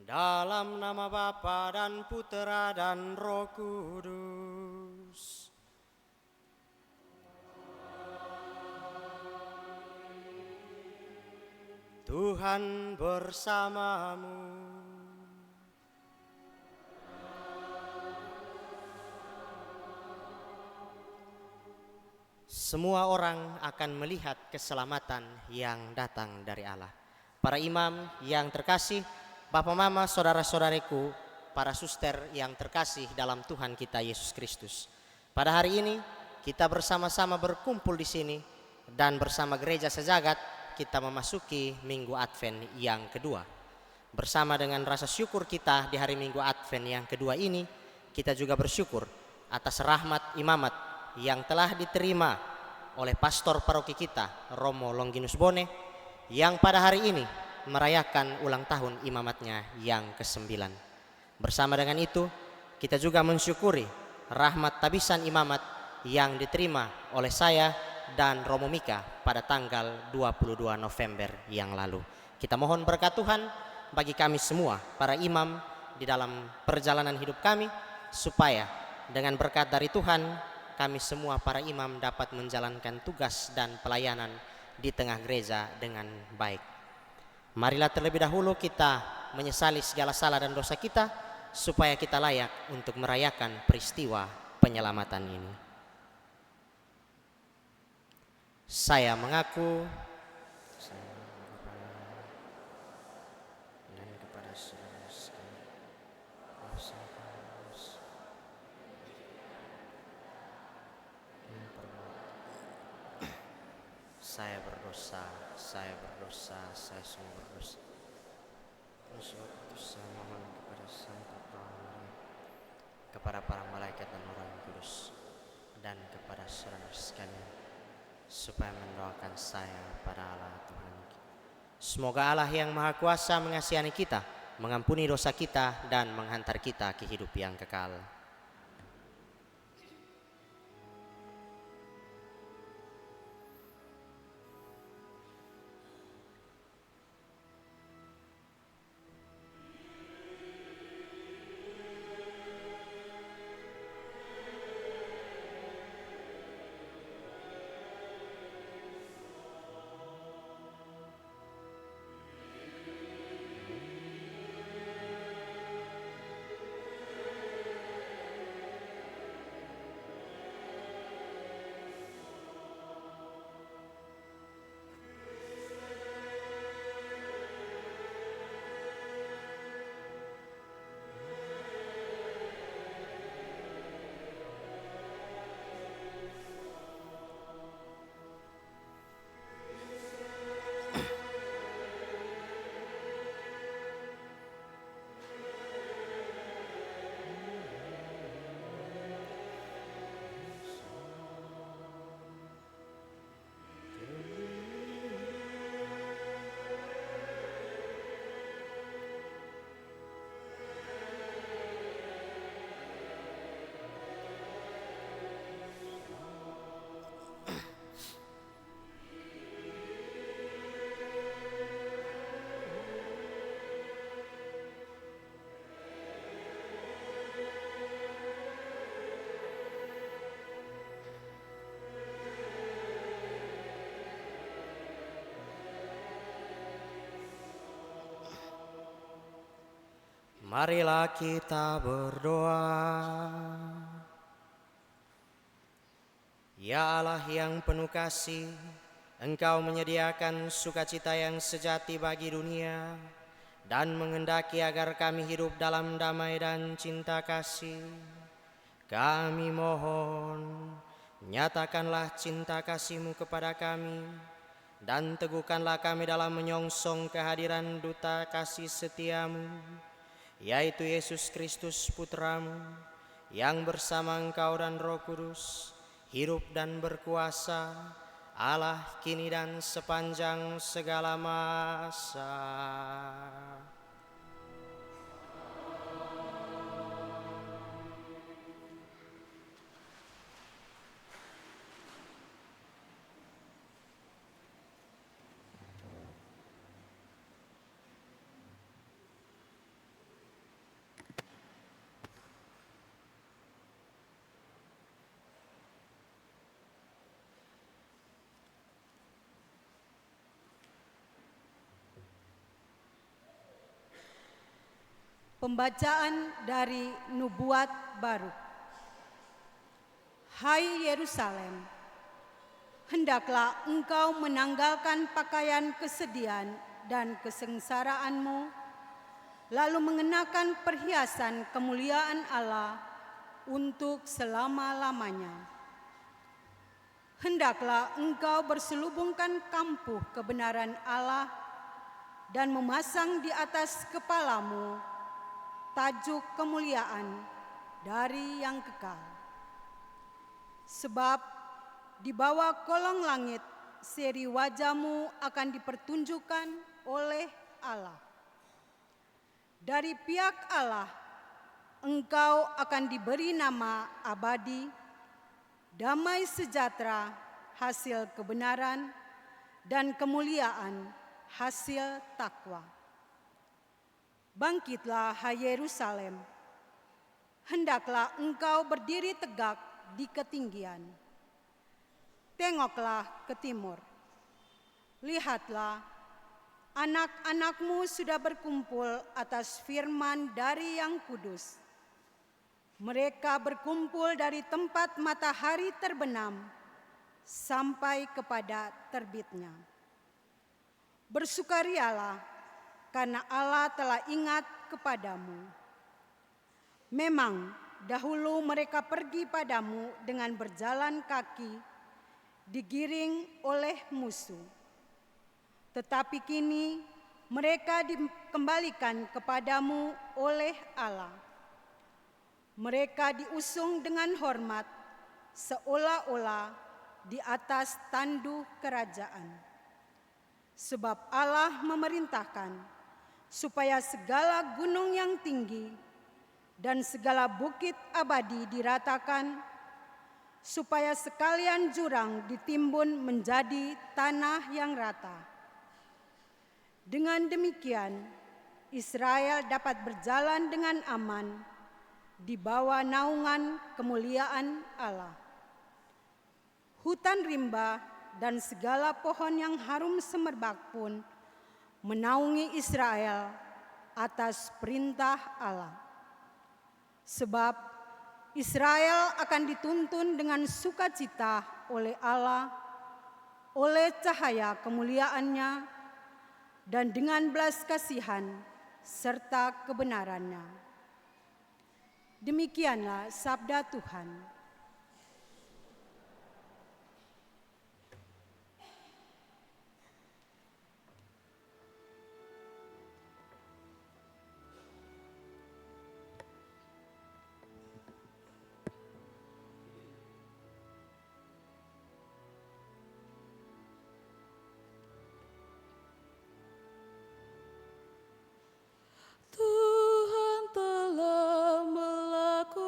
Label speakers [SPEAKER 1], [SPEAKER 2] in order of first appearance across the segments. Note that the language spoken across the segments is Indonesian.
[SPEAKER 1] Dalam nama Bapa dan Putera dan Roh Kudus. Tuhan bersamamu. Semua orang akan melihat keselamatan yang datang dari Allah. Para imam yang terkasih, Bapak Mama, saudara-saudariku, para suster yang terkasih dalam Tuhan kita Yesus Kristus. Pada hari ini kita bersama-sama berkumpul di sini dan bersama gereja sejagat kita memasuki Minggu Advent yang kedua. Bersama dengan rasa syukur kita di hari Minggu Advent yang kedua ini, kita juga bersyukur atas rahmat imamat yang telah diterima oleh pastor paroki kita, Romo Longinus Bone, yang pada hari ini merayakan ulang tahun imamatnya yang ke-9. Bersama dengan itu, kita juga mensyukuri rahmat tabisan imamat yang diterima oleh saya dan Romo Mika pada tanggal 22 November yang lalu. Kita mohon berkat Tuhan bagi kami semua, para imam di dalam perjalanan hidup kami, supaya dengan berkat dari Tuhan, kami semua para imam dapat menjalankan tugas dan pelayanan di tengah gereja dengan baik. Marilah terlebih dahulu kita menyesali segala salah dan dosa kita, supaya kita layak untuk merayakan peristiwa penyelamatan ini. Saya mengaku saya berdosa, saya sungguh berdosa. Saya mohon kepada Santa Maria, kepada para malaikat dan orang kudus, dan kepada saudara sekalian, supaya mendoakan saya pada Allah Tuhan. Semoga Allah yang Maha Kuasa mengasihani kita, mengampuni dosa kita, dan menghantar kita ke hidup yang kekal. Marilah kita berdoa. Ya Allah yang penuh kasih, Engkau menyediakan sukacita yang sejati bagi dunia dan menghendaki agar kami hidup dalam damai dan cinta kasih. Kami mohon, nyatakanlah cinta kasih-Mu kepada kami dan teguhkanlah kami dalam menyongsong kehadiran duta kasih setia-Mu, yaitu Yesus Kristus Putra-Mu, yang bersama Engkau dan Roh Kudus hidup dan berkuasa Allah kini dan sepanjang segala masa.
[SPEAKER 2] Pembacaan dari Nubuat Baruk. Hai Yerusalem, hendaklah engkau menanggalkan pakaian kesedihan dan kesengsaraanmu, lalu mengenakan perhiasan kemuliaan Allah untuk selama-lamanya. Hendaklah engkau berselubungkan kampuh kebenaran Allah dan memasang di atas kepalamu tajuk kemuliaan dari yang kekal. Sebab di bawah kolong langit seri wajahmu akan dipertunjukkan oleh Allah. Dari pihak Allah engkau akan diberi nama abadi, damai sejahtera hasil kebenaran, dan kemuliaan hasil takwa. Bangkitlah, hai Yerusalem, hendaklah engkau berdiri tegak di ketinggian. Tengoklah ke timur, lihatlah, anak-anakmu sudah berkumpul atas firman dari Yang Kudus. Mereka berkumpul dari tempat matahari terbenam sampai kepada terbitnya. Bersukarialah, karena Allah telah ingat kepadamu. Memang dahulu mereka pergi padamu dengan berjalan kaki, digiring oleh musuh. Tetapi kini mereka dikembalikan kepadamu oleh Allah. Mereka diusung dengan hormat, seolah-olah di atas tandu kerajaan. Sebab Allah memerintahkan supaya segala gunung yang tinggi dan segala bukit abadi diratakan, supaya sekalian jurang ditimbun menjadi tanah yang rata. Dengan demikian, Israel dapat berjalan dengan aman di bawah naungan kemuliaan Allah. Hutan rimba dan segala pohon yang harum semerbak pun menaungi Israel atas perintah Allah. Sebab Israel akan dituntun dengan sukacita oleh Allah, oleh cahaya kemuliaannya, dan dengan belas kasihan serta kebenarannya. Demikianlah sabda Tuhan.
[SPEAKER 3] Tuhan telah melakukan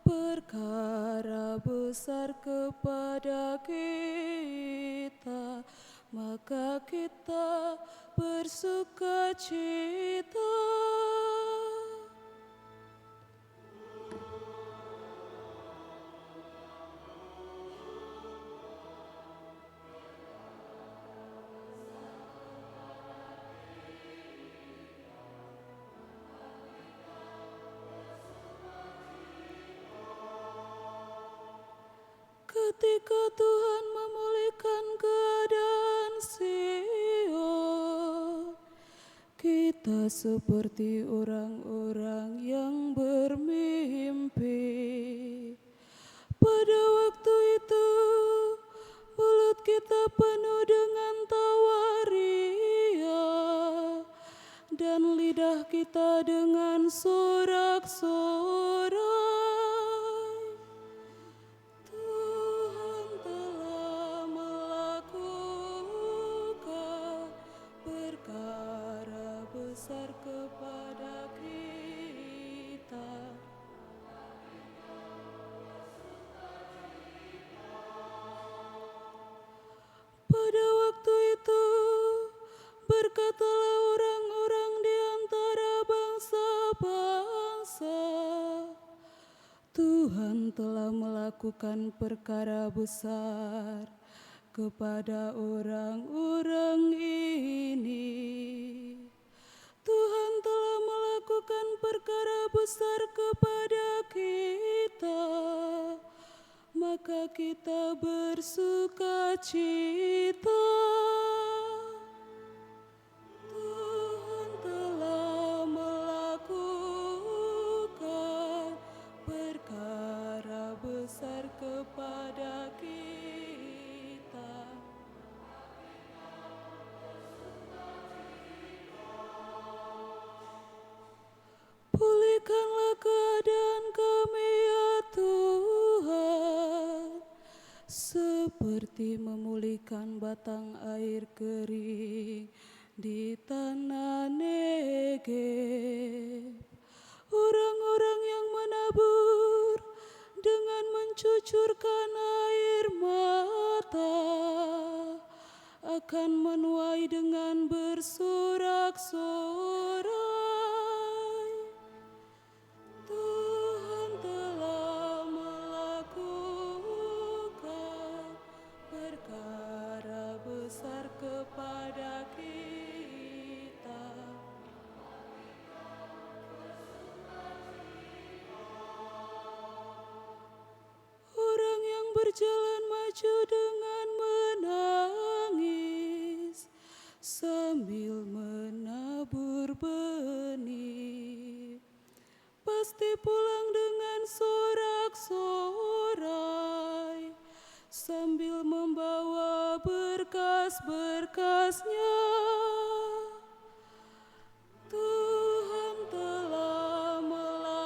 [SPEAKER 3] perkara besar kepada kita, maka kita bersukacita. Ketika Tuhan memulihkan keadaan Sion, kita seperti orang-orang yang bermimpi. Pada waktu itu, mulut kita penuh dengan tawa ria, dan lidah kita dengan sorak-sorai. Besar kepada kita. Pada waktu itu berkatalah orang-orang di antara bangsa-bangsa, Tuhan telah melakukan perkara besar kepada orang-orang ini. Tuhan membawakan perkara besar kepada kita, maka kita bersuka cita. Tuhan telah melakukan perkara besar kepada kita. Pulihkanlah keadaan kami ya Tuhan, seperti memulihkan batang air kering di tanah Negeb. Orang-orang yang menabur dengan mencucurkan air mata akan menuai dengan bersorak-sorai. Tuhan telah melakukan perkara besar kepada kita. Orang yang berjalan maju dengan menangis sambil menabur benih, pasti pulang dengan sorak-sorai sambil membawa berkas-berkasnya. Tuhan telah melakukan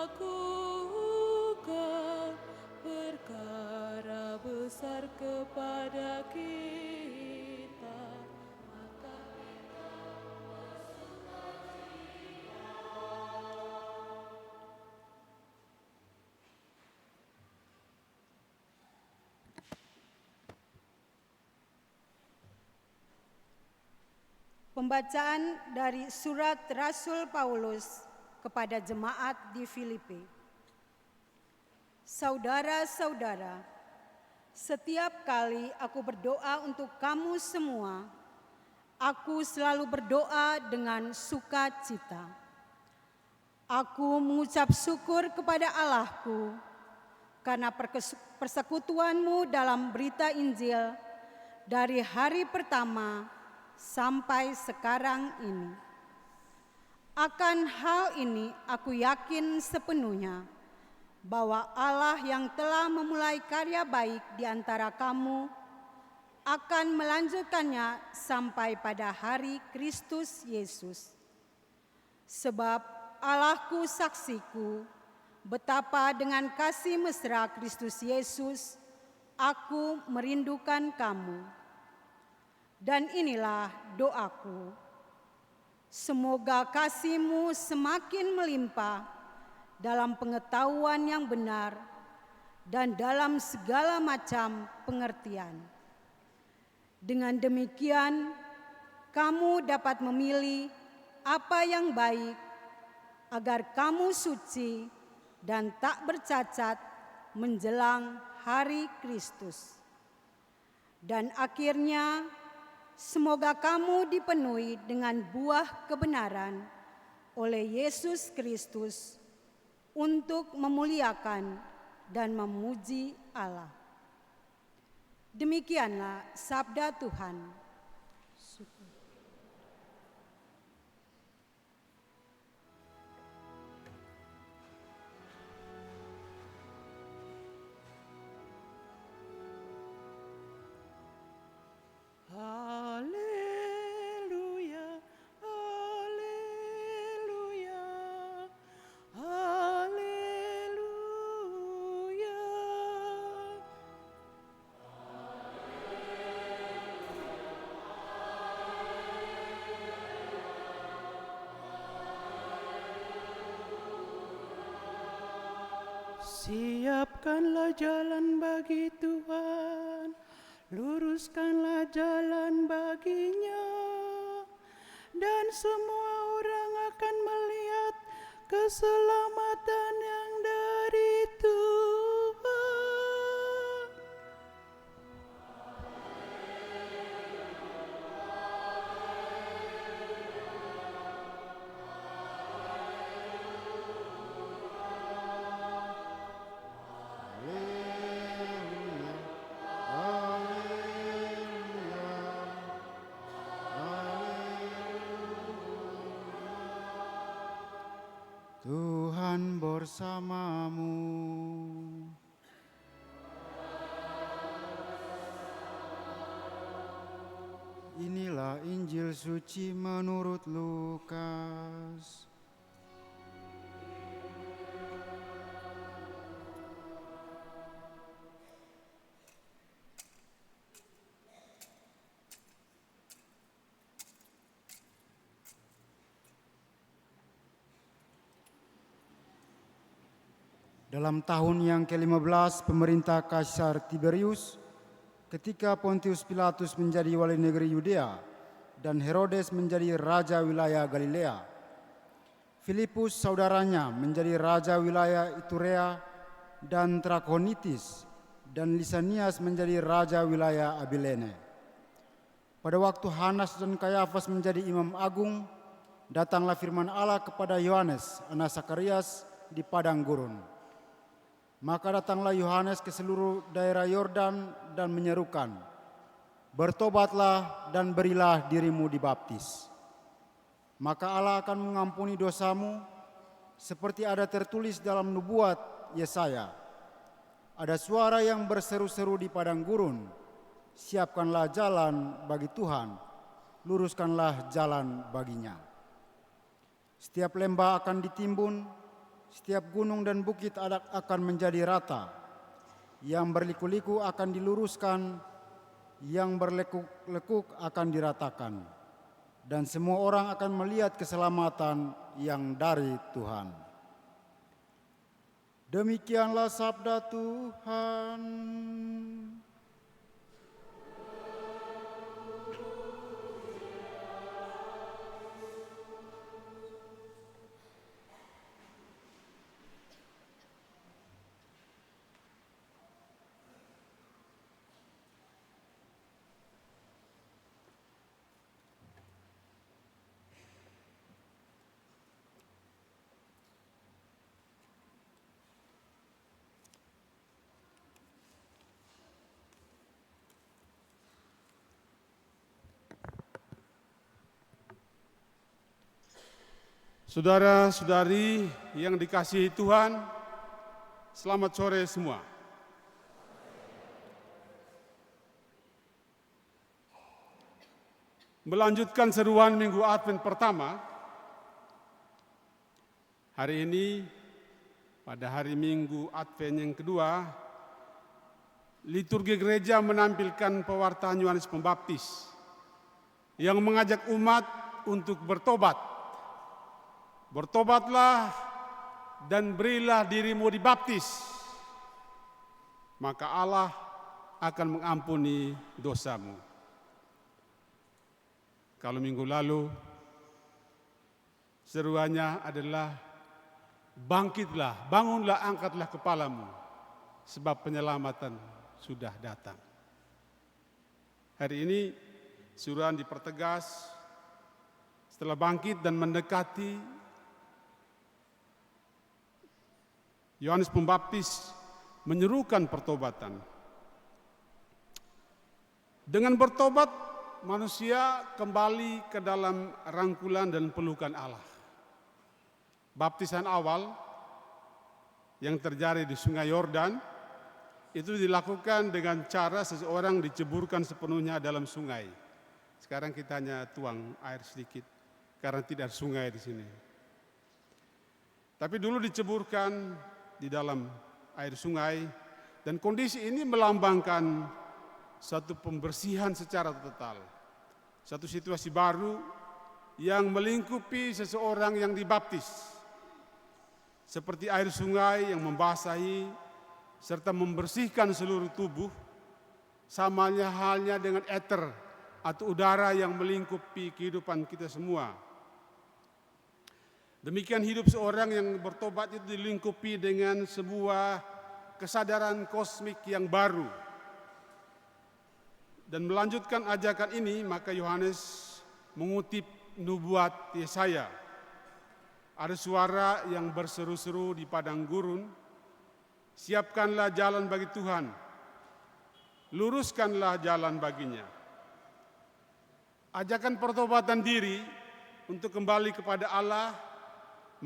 [SPEAKER 3] perkara besar kepada kita, maka
[SPEAKER 2] Pembacaan dari surat Rasul Paulus kepada jemaat di Filipi. Saudara-saudara, setiap kali aku berdoa untuk kamu semua, aku selalu berdoa dengan sukacita. Aku mengucap syukur kepada Allahku karena persekutuanmu dalam berita Injil dari hari pertama sampai sekarang ini. Akan hal ini aku yakin sepenuhnya bahwa Allah yang telah memulai karya baik di antara kamu akan melanjutkannya sampai pada hari Kristus Yesus. Sebab Allahku saksiku betapa dengan kasih mesra Kristus Yesus aku merindukan kamu. Dan inilah doaku, semoga kasihmu semakin melimpah dalam pengetahuan yang benar dan dalam segala macam pengertian. Dengan demikian, kamu dapat memilih apa yang baik, agar kamu suci dan tak bercacat menjelang hari Kristus. Dan akhirnya, semoga kamu dipenuhi dengan buah kebenaran oleh Yesus Kristus untuk memuliakan dan memuji Allah. Demikianlah sabda Tuhan.
[SPEAKER 3] Haleluya, haleluya, haleluya. Siapkanlah jalan bagi Tuhan, luruskanlah jalan baginya, dan semua orang akan melihat keselamatan yang dari Tuhan.
[SPEAKER 4] bersamamu. Inilah Injil suci menurut Lukas. Dalam tahun yang ke-15 pemerintah Kaisar Tiberius, ketika Pontius Pilatus menjadi wali negeri Yudea dan Herodes menjadi raja wilayah Galilea, Filipus saudaranya menjadi raja wilayah Iturea dan Trakonitis, dan Lisanias menjadi raja wilayah Abilene. Pada waktu Hanas dan Kayafas menjadi imam agung, datanglah firman Allah kepada Yohanes, anak Zakarias, di padang gurun. Maka datanglah Yohanes ke seluruh daerah Yordan dan menyerukan, "Bertobatlah dan berilah dirimu dibaptis. Maka Allah akan mengampuni dosamu, seperti ada tertulis dalam nubuat Yesaya. Ada suara yang berseru-seru di padang gurun, siapkanlah jalan bagi Tuhan, luruskanlah jalan baginya. Setiap lembah akan ditimbun, setiap gunung dan bukit akan menjadi rata. Yang berliku-liku akan diluruskan, yang berlekuk-lekuk akan diratakan. Dan semua orang akan melihat keselamatan yang dari Tuhan." Demikianlah sabda Tuhan.
[SPEAKER 5] Saudara-saudari yang dikasihi Tuhan, selamat sore semua. Melanjutkan seruan Minggu Advent pertama, hari ini pada hari Minggu Advent yang kedua, liturgi gereja menampilkan pewartaan Yohanes Pembaptis yang mengajak umat untuk bertobat. Bertobatlah dan berilah dirimu dibaptis, maka Allah akan mengampuni dosamu. Kalau minggu lalu seruannya adalah bangkitlah, bangunlah, angkatlah kepalamu, sebab penyelamatan sudah datang. Hari ini seruan dipertegas setelah bangkit dan mendekati Yohanes Pembaptis menyerukan pertobatan. Dengan bertobat, manusia kembali ke dalam rangkulan dan pelukan Allah. Baptisan awal yang terjadi di Sungai Yordan itu dilakukan dengan cara seseorang diceburkan sepenuhnya dalam sungai. Sekarang kita hanya tuang air sedikit karena tidak ada sungai di sini. Tapi dulu diceburkan di dalam air sungai, dan kondisi ini melambangkan satu pembersihan secara total, satu situasi baru yang melingkupi seseorang yang dibaptis, seperti air sungai yang membasahi serta membersihkan seluruh tubuh, samanya halnya dengan eter atau udara yang melingkupi kehidupan kita semua. Demikian hidup seorang yang bertobat itu dilingkupi dengan sebuah kesadaran kosmik yang baru. Dan melanjutkan ajakan ini, maka Yohanes mengutip nubuat Yesaya. Ada suara yang berseru-seru di padang gurun, "Siapkanlah jalan bagi Tuhan, luruskanlah jalan baginya." Ajakan pertobatan diri untuk kembali kepada Allah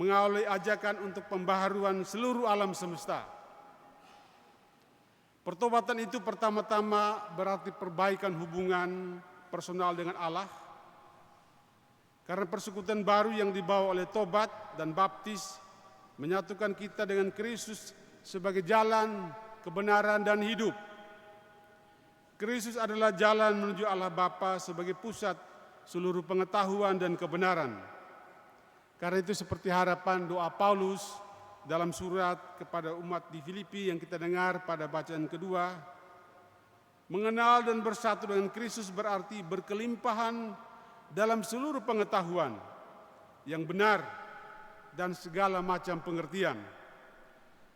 [SPEAKER 5] mengawali ajakan untuk pembaharuan seluruh alam semesta. Pertobatan itu pertama-tama berarti perbaikan hubungan personal dengan Allah, karena persekutuan baru yang dibawa oleh tobat dan baptis menyatukan kita dengan Kristus sebagai jalan, kebenaran, dan hidup. Kristus adalah jalan menuju Allah Bapa sebagai pusat seluruh pengetahuan dan kebenaran. Karena itu seperti harapan doa Paulus dalam surat kepada umat di Filipi yang kita dengar pada bacaan kedua, mengenal dan bersatu dengan Kristus berarti berkelimpahan dalam seluruh pengetahuan yang benar dan segala macam pengertian.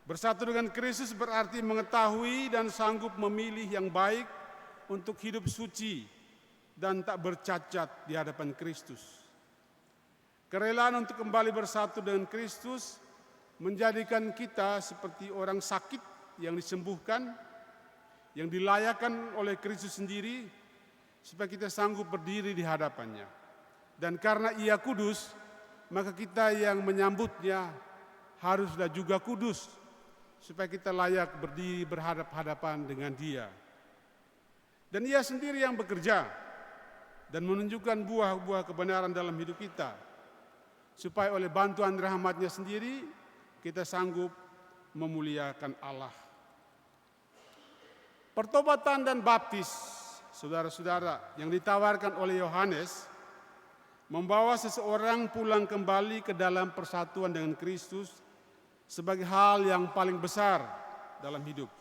[SPEAKER 5] Bersatu dengan Kristus berarti mengetahui dan sanggup memilih yang baik untuk hidup suci dan tak bercacat di hadapan Kristus. Kerelaan untuk kembali bersatu dengan Kristus menjadikan kita seperti orang sakit yang disembuhkan, yang dilayakkan oleh Kristus sendiri supaya kita sanggup berdiri di hadapannya. Dan karena Ia kudus, maka kita yang menyambutnya haruslah juga kudus supaya kita layak berdiri berhadap-hadapan dengan Dia. Dan Ia sendiri yang bekerja dan menunjukkan buah-buah kebenaran dalam hidup kita, supaya oleh bantuan rahmat-Nya sendiri kita sanggup memuliakan Allah. Pertobatan dan baptis, saudara-saudara, yang ditawarkan oleh Yohanes membawa seseorang pulang kembali ke dalam persatuan dengan Kristus sebagai hal yang paling besar dalam hidup.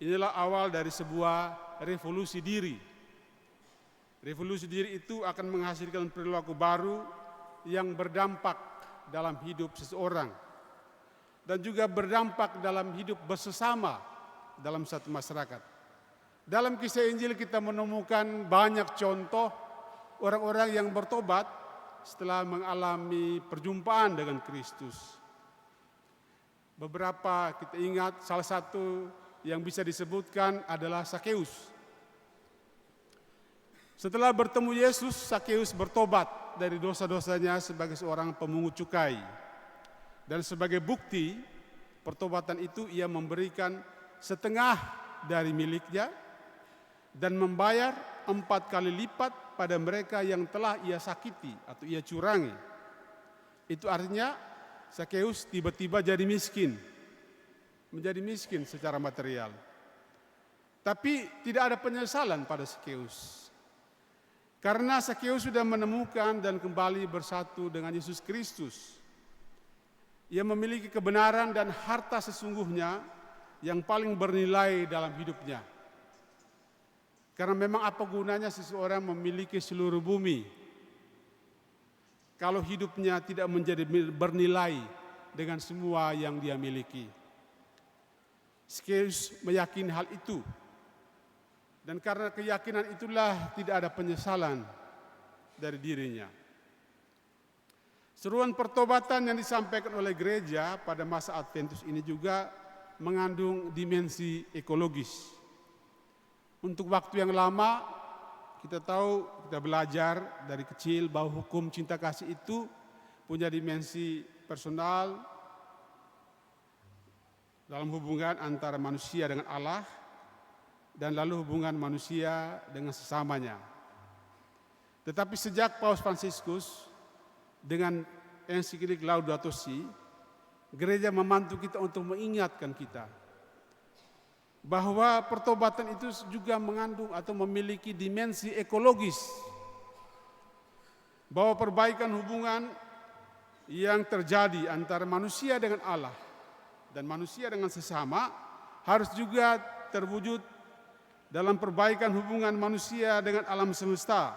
[SPEAKER 5] Inilah awal dari sebuah revolusi diri. Revolusi diri itu akan menghasilkan perilaku baru yang berdampak dalam hidup seseorang dan juga berdampak dalam hidup bersama dalam satu masyarakat. Dalam kisah Injil kita menemukan banyak contoh orang-orang yang bertobat setelah mengalami perjumpaan dengan Kristus. Beberapa kita ingat, salah satu yang bisa disebutkan adalah Sakeus. Setelah bertemu Yesus, Sakeus bertobat dari dosa-dosanya sebagai seorang pemungut cukai. Dan sebagai bukti pertobatan itu ia memberikan setengah dari miliknya dan membayar 4 kali lipat pada mereka yang telah ia sakiti atau ia curangi. Itu artinya Sakeus tiba-tiba jadi miskin. Menjadi miskin secara material. Tapi tidak ada penyesalan pada Sakeus. Karena Sakeus sudah menemukan dan kembali bersatu dengan Yesus Kristus. Ia memiliki kebenaran dan harta sesungguhnya yang paling bernilai dalam hidupnya. Karena memang apa gunanya seseorang memiliki seluruh bumi kalau hidupnya tidak menjadi bernilai dengan semua yang dia miliki. Sakeus meyakini hal itu. Dan karena keyakinan itulah tidak ada penyesalan dari dirinya. Seruan pertobatan yang disampaikan oleh gereja pada masa Adventus ini juga mengandung dimensi ekologis. Untuk waktu yang lama kita tahu, kita belajar dari kecil bahwa hukum cinta kasih itu punya dimensi personal dalam hubungan antara manusia dengan Allah dan lalu hubungan manusia dengan sesamanya. Tetapi sejak Paus Fransiskus dengan ensiklik Laudato Si, gereja memantu kita untuk mengingatkan kita bahwa pertobatan itu juga mengandung atau memiliki dimensi ekologis. Bahwa perbaikan hubungan yang terjadi antara manusia dengan Allah dan manusia dengan sesama harus juga terwujud dalam perbaikan hubungan manusia dengan alam semesta.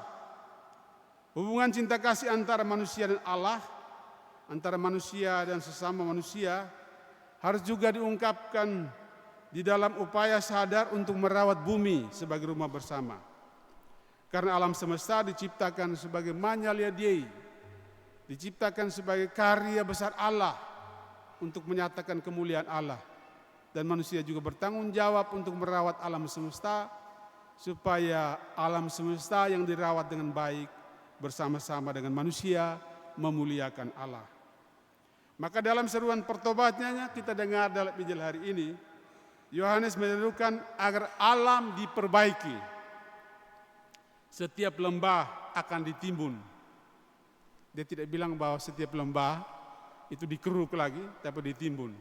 [SPEAKER 5] Hubungan cinta kasih antara manusia dan Allah, antara manusia dan sesama manusia harus juga diungkapkan di dalam upaya sadar untuk merawat bumi sebagai rumah bersama. Karena alam semesta diciptakan sebagai magnalia Dei, diciptakan sebagai karya besar Allah untuk menyatakan kemuliaan Allah. Dan manusia juga bertanggung jawab untuk merawat alam semesta supaya alam semesta yang dirawat dengan baik bersama-sama dengan manusia memuliakan Allah. Maka dalam seruan pertobatannya kita dengar dalam Injil hari ini, Yohanes menyerukan agar alam diperbaiki. Setiap lembah akan ditimbun. Dia tidak bilang bahwa setiap lembah itu dikeruk lagi, tapi ditimbun.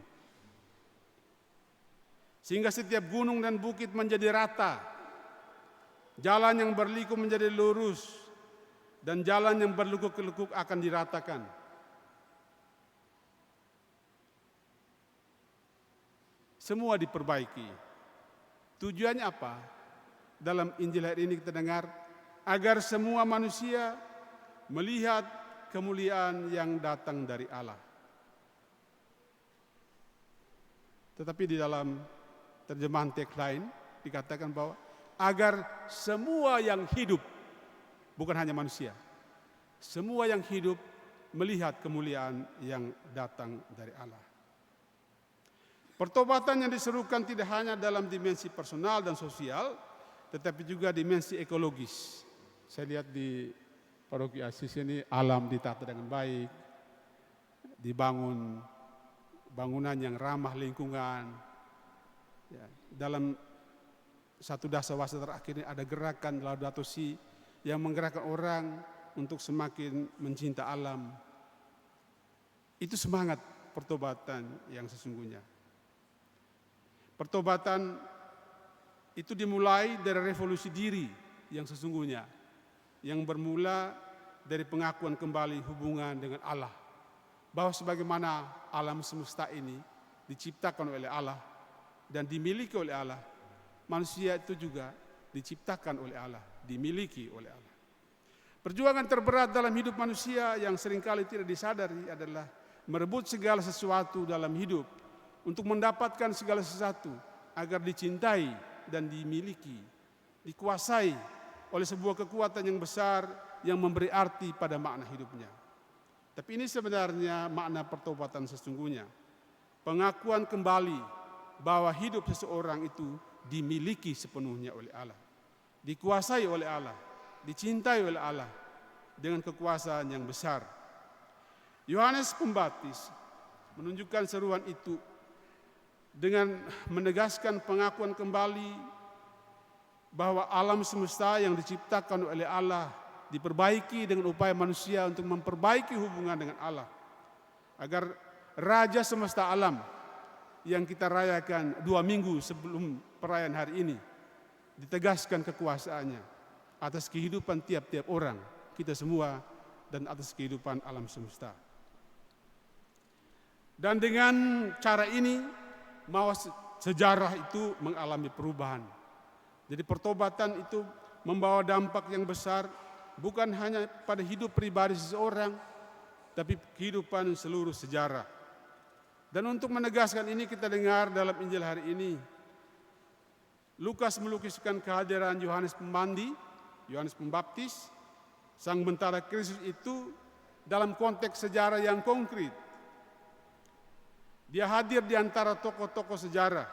[SPEAKER 5] Sehingga setiap gunung dan bukit menjadi rata. Jalan yang berliku menjadi lurus. Dan jalan yang berlekuk-lekuk akan diratakan. Semua diperbaiki. Tujuannya apa? Dalam Injil hari ini kita dengar, agar semua manusia melihat kemuliaan yang datang dari Allah. Tetapi di dalam terjemahan teks lain dikatakan bahwa agar semua yang hidup, bukan hanya manusia, semua yang hidup melihat kemuliaan yang datang dari Allah. Pertobatan yang diserukan tidak hanya dalam dimensi personal dan sosial, tetapi juga dimensi ekologis. Saya lihat di Paroki Asis ini alam ditata dengan baik, dibangun bangunan yang ramah lingkungan. Ya, dalam satu dasawasa terakhir ini ada gerakan Laudato Si yang menggerakkan orang untuk semakin mencinta alam. Itu semangat pertobatan yang sesungguhnya. Pertobatan itu dimulai dari revolusi diri yang sesungguhnya, yang bermula dari pengakuan kembali hubungan dengan Allah, bahwa sebagaimana alam semesta ini diciptakan oleh Allah dan dimiliki oleh Allah, manusia itu juga diciptakan oleh Allah, dimiliki oleh Allah. Perjuangan terberat dalam hidup manusia yang seringkali tidak disadari adalah merebut segala sesuatu dalam hidup untuk mendapatkan segala sesuatu agar dicintai dan dimiliki, dikuasai oleh sebuah kekuatan yang besar yang memberi arti pada makna hidupnya. Tapi ini sebenarnya makna pertobatan sesungguhnya. Pengakuan kembali bahwa hidup seseorang itu dimiliki sepenuhnya oleh Allah, dikuasai oleh Allah, dicintai oleh Allah dengan kekuasaan yang besar. Yohanes Pembaptis menunjukkan seruan itu dengan menegaskan pengakuan kembali bahwa alam semesta yang diciptakan oleh Allah diperbaiki dengan upaya manusia untuk memperbaiki hubungan dengan Allah, agar Raja semesta alam yang kita rayakan 2 minggu sebelum perayaan hari ini ditegaskan kekuasaannya atas kehidupan tiap-tiap orang, kita semua, dan atas kehidupan alam semesta. Dan dengan cara ini mawa sejarah itu mengalami perubahan. Jadi pertobatan itu membawa dampak yang besar bukan hanya pada hidup pribadi seseorang, tapi kehidupan seluruh sejarah. Dan untuk menegaskan ini kita dengar dalam Injil hari ini, Lukas melukiskan kehadiran Yohanes Pembandi, Yohanes Pembaptis, sang bentara Kristus itu dalam konteks sejarah yang konkret. Dia hadir di antara tokoh-tokoh sejarah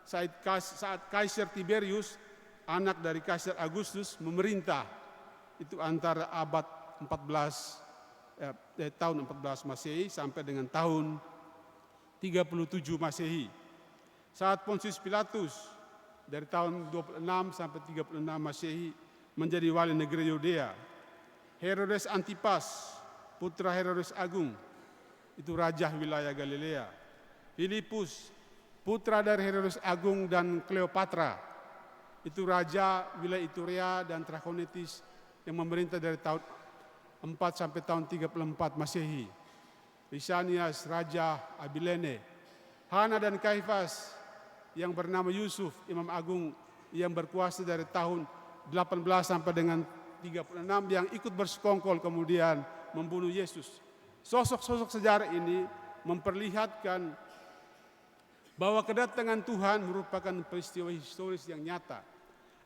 [SPEAKER 5] saat Kaisar Tiberius, anak dari Kaisar Agustus, memerintah. Itu antara abad 14, tahun 14 Masehi sampai dengan tahun 37 Masehi. Saat Pontius Pilatus dari tahun 26 sampai 36 Masehi menjadi wali negeri Yudea. Herodes Antipas, putra Herodes Agung, itu raja wilayah Galilea. Filipus, putra dari Herodes Agung dan Kleopatra, itu raja wilayah Iturea dan Trachonitis yang memerintah dari tahun 4 sampai tahun 34 Masehi. Lisanias, raja Abilene. Hana dan Kaifas yang bernama Yusuf, imam agung yang berkuasa dari tahun 18 sampai dengan 36 yang ikut bersekongkol kemudian membunuh Yesus. Sosok-sosok sejarah ini memperlihatkan bahwa kedatangan Tuhan merupakan peristiwa historis yang nyata.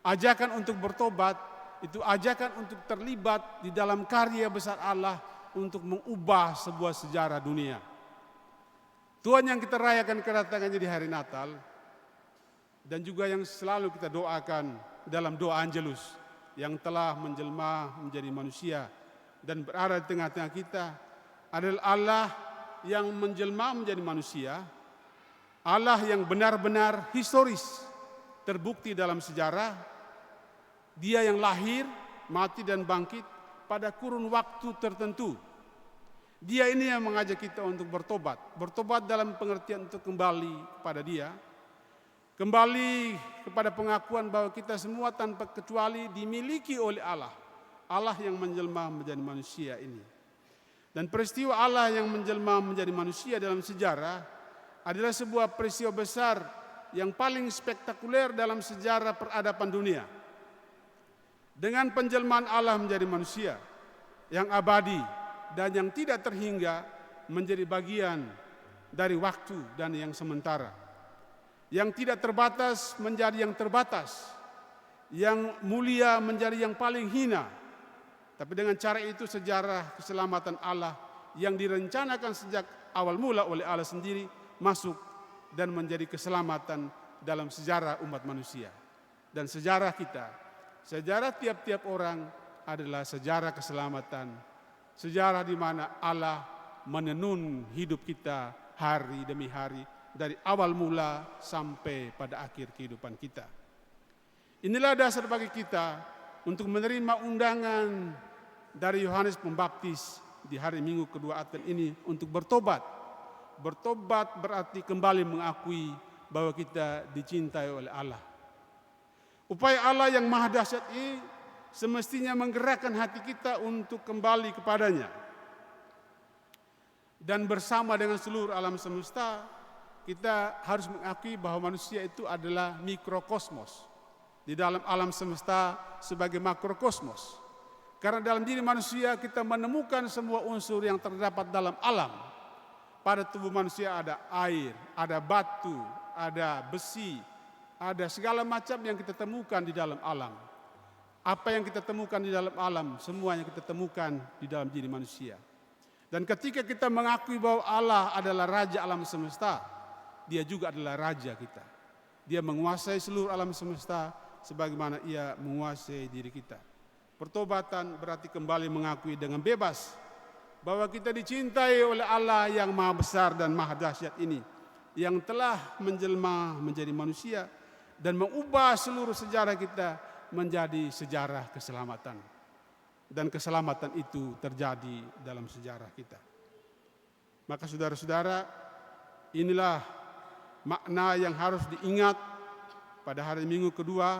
[SPEAKER 5] Ajakan untuk bertobat itu ajakan untuk terlibat di dalam karya besar Allah untuk mengubah sebuah sejarah dunia. Tuhan yang kita rayakan kedatangannya di hari Natal dan juga yang selalu kita doakan dalam doa Angelus yang telah menjelma menjadi manusia dan berada di tengah-tengah kita adalah Allah yang menjelma menjadi manusia, Allah yang benar-benar historis, terbukti dalam sejarah, Dia yang lahir, mati dan bangkit pada kurun waktu tertentu. Dia ini yang mengajak kita untuk bertobat. Bertobat dalam pengertian untuk kembali kepada Dia. Kembali kepada pengakuan bahwa kita semua tanpa kecuali dimiliki oleh Allah. Allah yang menjelma menjadi manusia ini. Dan peristiwa Allah yang menjelma menjadi manusia dalam sejarah adalah sebuah peristiwa besar yang paling spektakuler dalam sejarah peradaban dunia. Dengan penjelmaan Allah menjadi manusia yang abadi dan yang tidak terhingga menjadi bagian dari waktu dan yang sementara. Yang tidak terbatas menjadi yang terbatas, yang mulia menjadi yang paling hina. Tapi dengan cara itu sejarah keselamatan Allah yang direncanakan sejak awal mula oleh Allah sendiri masuk dan menjadi keselamatan dalam sejarah umat manusia. Dan sejarah kita, sejarah tiap-tiap orang adalah sejarah keselamatan. Sejarah di mana Allah menenun hidup kita hari demi hari, dari awal mula sampai pada akhir kehidupan kita. Inilah dasar bagi kita untuk menerima undangan dari Yohanes Pembaptis di hari Minggu kedua Advent ini untuk bertobat. Bertobat berarti kembali mengakui bahwa kita dicintai oleh Allah. Upaya Allah yang maha dahsyat ini semestinya menggerakkan hati kita untuk kembali kepadanya. Dan bersama dengan seluruh alam semesta, kita harus mengakui bahwa manusia itu adalah mikrokosmos. Di dalam alam semesta sebagai makrokosmos. Karena dalam diri manusia kita menemukan semua unsur yang terdapat dalam alam. Pada tubuh manusia ada air, ada batu, ada besi, ada segala macam yang kita temukan di dalam alam. Apa yang kita temukan di dalam alam, semuanya kita temukan di dalam diri manusia. Dan ketika kita mengakui bahwa Allah adalah Raja alam semesta, Dia juga adalah Raja kita. Dia menguasai seluruh alam semesta sebagaimana Ia menguasai diri kita. Pertobatan berarti kembali mengakui dengan bebas bahwa kita dicintai oleh Allah yang maha besar dan maha dahsyat ini, yang telah menjelma menjadi manusia dan mengubah seluruh sejarah kita menjadi sejarah keselamatan. Dan keselamatan itu terjadi dalam sejarah kita. Maka saudara-saudara, inilah makna yang harus diingat pada hari Minggu kedua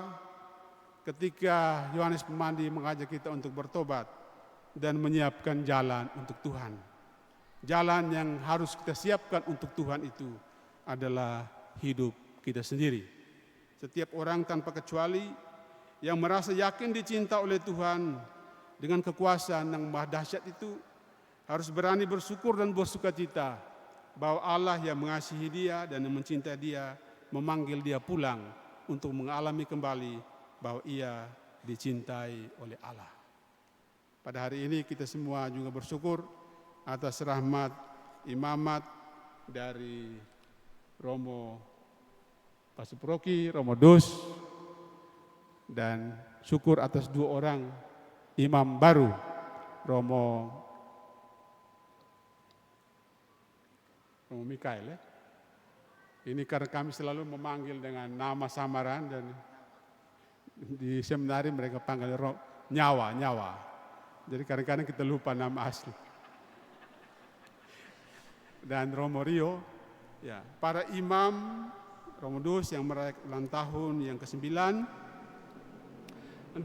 [SPEAKER 5] ketika Yohanes Pemandi mengajak kita untuk bertobat dan menyiapkan jalan untuk Tuhan. Jalan yang harus kita siapkan untuk Tuhan itu adalah hidup kita sendiri. Setiap orang tanpa kecuali yang merasa yakin dicinta oleh Tuhan dengan kekuasaan yang maha dahsyat itu harus berani bersyukur dan bersukacita bahwa Allah yang mengasihi dia dan yang mencintai dia memanggil dia pulang untuk mengalami kembali bahwa ia dicintai oleh Allah. Pada hari ini kita semua juga bersyukur atas rahmat imamat dari Romo Pasuproki, Romo Dus, dan syukur atas dua orang imam baru, Romo Mikael ya. Ini karena kami selalu memanggil dengan nama samaran dan di seminari mereka panggil nyawa. Jadi kadang-kadang kita lupa nama asli. Dan Romo Rio, ya, para imam Romo Dus yang merayakan ulang tahun yang ke-9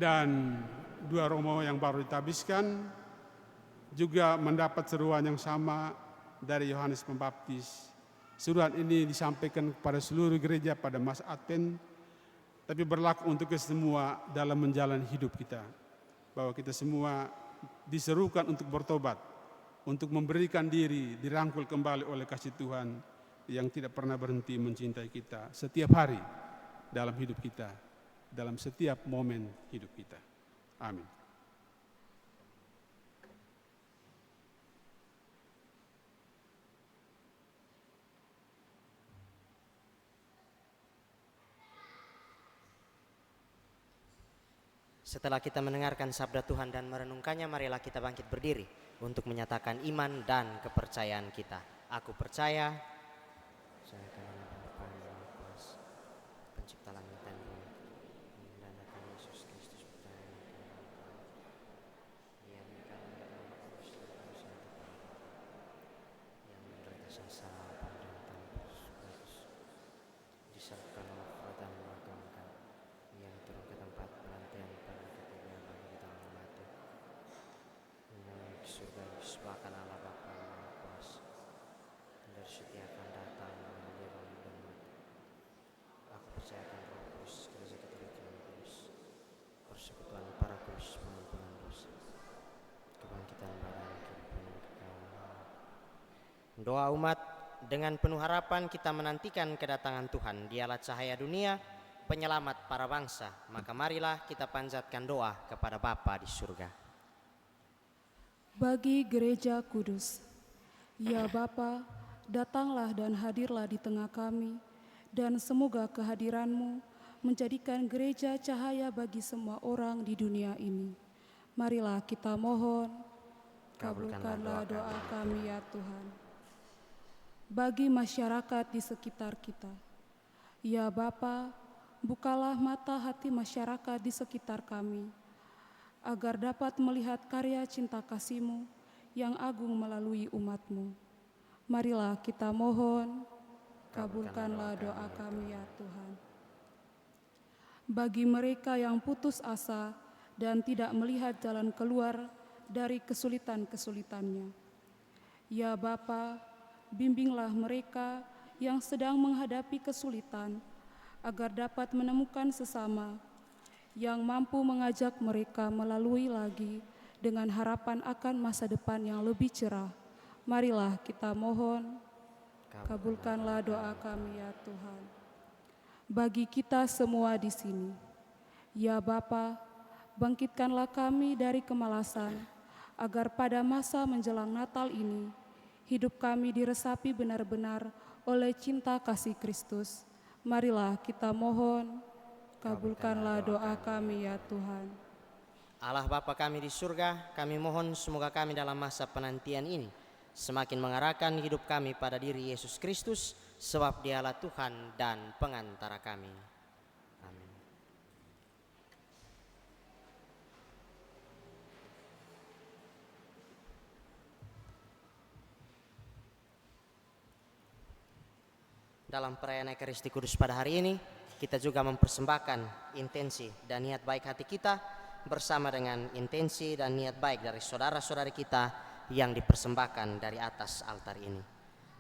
[SPEAKER 5] dan dua Romo yang baru ditabiskan juga mendapat seruan yang sama dari Yohanes Pembaptis. Seruan ini disampaikan kepada seluruh gereja pada masa Advent, tapi berlaku untuk kita semua dalam menjalani hidup kita. Bahwa kita semua diserukan untuk bertobat, untuk memberikan diri, dirangkul kembali oleh kasih Tuhan yang tidak pernah berhenti mencintai kita setiap hari dalam hidup kita, dalam setiap momen hidup kita. Amin.
[SPEAKER 1] Setelah kita mendengarkan sabda Tuhan dan merenungkannya, marilah kita bangkit berdiri untuk menyatakan iman dan kepercayaan kita. Aku percaya pencipta langit dan bumi dan akan Yesus Kristus putra yang menderita sesama penderitaan Kristus diserahkan wafat dan dimakamkan, yang turun ke tempat penantian pada ketiga bagi kita orang mati, naik ke surga disebabkan Allah Bapa yang Maha Kuasa, dari setia akan datang menjadi dan mati. Aku percayakan Roh Kudus, Gereja Katolik yang kudus, persekutuan para kudus, pengampunan dosa, kebangkitan badan, kehidupan yang kekal. Doa umat. Dengan penuh harapan kita menantikan kedatangan Tuhan. Dialah cahaya dunia, penyelamat para bangsa. Maka marilah kita panjatkan doa kepada Bapa di surga.
[SPEAKER 3] Bagi gereja kudus, ya Bapa, datanglah dan hadirlah di tengah kami, dan semoga kehadiran-Mu menjadikan gereja cahaya bagi semua orang di dunia ini. Marilah kita mohon, kabulkanlah doa kami ya Tuhan. Bagi masyarakat di sekitar kita, ya Bapa, bukalah mata hati masyarakat di sekitar kami, agar dapat melihat karya cinta kasih-Mu yang agung melalui umat-Mu. Marilah kita mohon, kabulkanlah doa kami ya Tuhan. Bagi mereka yang putus asa dan tidak melihat jalan keluar dari kesulitan-kesulitannya, ya Bapa, bimbinglah mereka yang sedang menghadapi kesulitan, agar dapat menemukan sesama yang mampu mengajak mereka melalui lagi dengan harapan akan masa depan yang lebih cerah. Marilah kita mohon, kabulkanlah doa kami ya Tuhan. Bagi kita semua di sini, ya Bapa, bangkitkanlah kami dari kemalasan, agar pada masa menjelang Natal ini, hidup kami diresapi benar-benar oleh cinta kasih Kristus. Marilah kita mohon, kabulkanlah doa kami ya Tuhan.
[SPEAKER 1] Allah Bapa kami di surga, kami mohon semoga kami dalam masa penantian ini semakin mengarahkan hidup kami pada diri Yesus Kristus, sebab Dialah Tuhan dan pengantara kami. Amin. Dalam perayaan Ekaristi Kudus pada hari ini, kita juga mempersembahkan intensi dan niat baik hati kita bersama dengan intensi dan niat baik dari saudara-saudari kita yang dipersembahkan dari atas altar ini.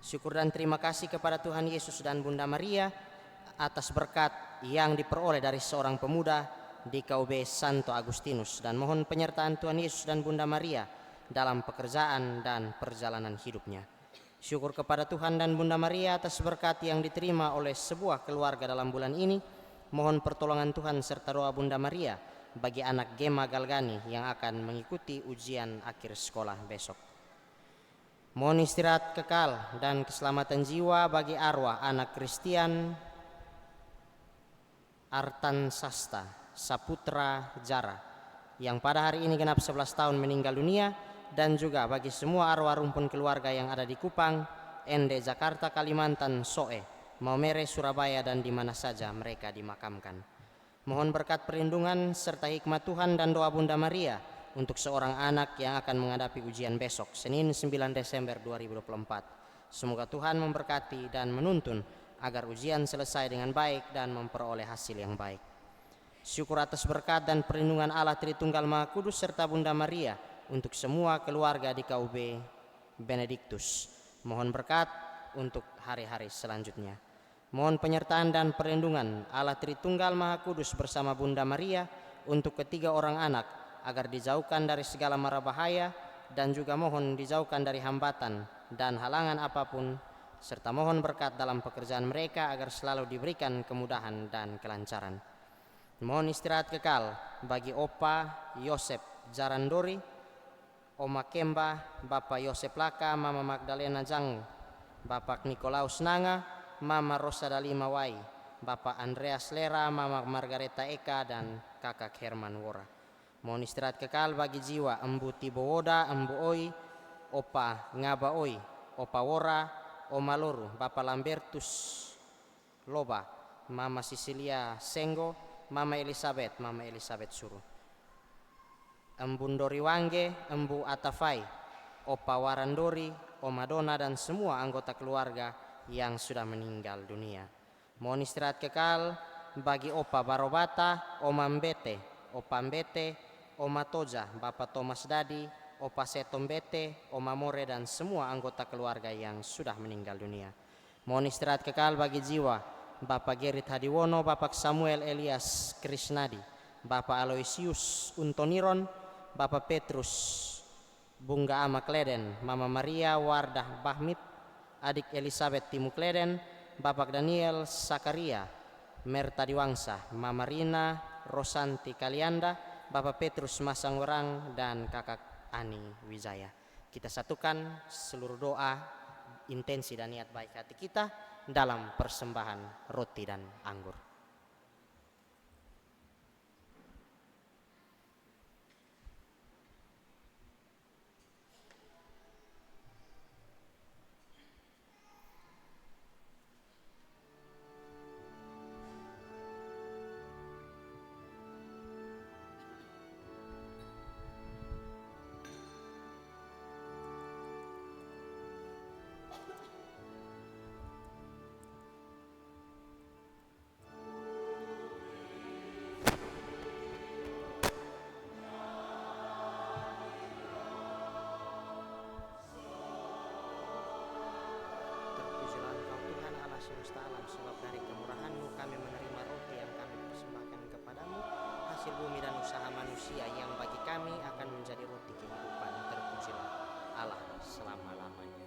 [SPEAKER 1] Syukur dan terima kasih kepada Tuhan Yesus dan Bunda Maria atas berkat yang diperoleh dari seorang pemuda di KUB Santo Agustinus, dan mohon penyertaan Tuhan Yesus dan Bunda Maria dalam pekerjaan dan perjalanan hidupnya. Syukur kepada Tuhan dan Bunda Maria atas berkat yang diterima oleh sebuah keluarga dalam bulan ini. Mohon pertolongan Tuhan serta doa Bunda Maria bagi anak Gema Galgani yang akan mengikuti ujian akhir sekolah besok. Mohon istirahat kekal dan keselamatan jiwa bagi arwah anak Christian Artan Sasta Saputra Jara yang pada hari ini genap 11 tahun meninggal dunia, dan juga bagi semua arwah rumpun keluarga yang ada di Kupang, Ende, Jakarta, Kalimantan, Soe, Maumere, Surabaya, dan di mana saja mereka dimakamkan. Mohon berkat perlindungan serta hikmat Tuhan dan doa Bunda Maria untuk seorang anak yang akan menghadapi ujian besok, Senin 9 Desember 2024. Semoga Tuhan memberkati dan menuntun agar ujian selesai dengan baik dan memperoleh hasil yang baik. Syukur atas berkat dan perlindungan Allah Tritunggal Maha Kudus serta Bunda Maria untuk semua keluarga di KUB Benediktus. Mohon berkat untuk hari-hari selanjutnya. Mohon penyertaan dan perlindungan Allah Tritunggal Maha Kudus bersama Bunda Maria untuk ketiga orang anak agar dijauhkan dari segala mara bahaya, dan juga mohon dijauhkan dari hambatan dan halangan apapun, serta mohon berkat dalam pekerjaan mereka agar selalu diberikan kemudahan dan kelancaran. Mohon istirahat kekal bagi Opa Yosep Jarandori, Oma Kemba, Bapak Yosep Laka, Mama Magdalena Jang, Bapak Nikolaus Nanga, Mama Rosa Dalima Wai, Bapak Andreas Lera, Mama Margareta Eka, dan Kakak Herman Wora. Mohon istirahat kekal bagi jiwa Embu Tibowoda, Embu Oi, Opa Ngaba Oi, Opa Wora, Oma Loru, Bapak Lambertus Loba, Mama Sisilia Senggo, Mama Elizabeth Suru. Embu Ndori Wange, Embu Atafai, Opa Warandori, Oma Dona dan semua anggota keluarga yang sudah meninggal dunia. Mohon istirahat kekal bagi Opa Barobata, Oma Mbete, Opa Mbete, Oma Toja, Bapak Thomas Dadi, Opa Seto Mbete, Oma More dan semua anggota keluarga yang sudah meninggal dunia. Mohon istirahat kekal bagi jiwa Bapak Gerit Hadiwono, Bapak Samuel Elias Krisnadi, Bapak Aloysius Untoniron, Bapak Petrus Bungga Ama Kleden, Mama Maria Wardah Bahmit, Adik Elizabeth Timu Kleden, Bapak Daniel Sakaria Merta Diwangsa, Mama Rina Rosanti Kalianda, Bapak Petrus Masangwerang dan Kakak Ani Wijaya. Kita satukan seluruh doa, intensi dan niat baik hati kita dalam persembahan roti dan anggur. Semesta alam, sebab dari kemurahan-Mu kami menerima roti yang kami persembahkan kepadamu, hasil bumi dan usaha manusia yang bagi kami akan menjadi roti kehidupan. Terpujilah Allah selama-lamanya.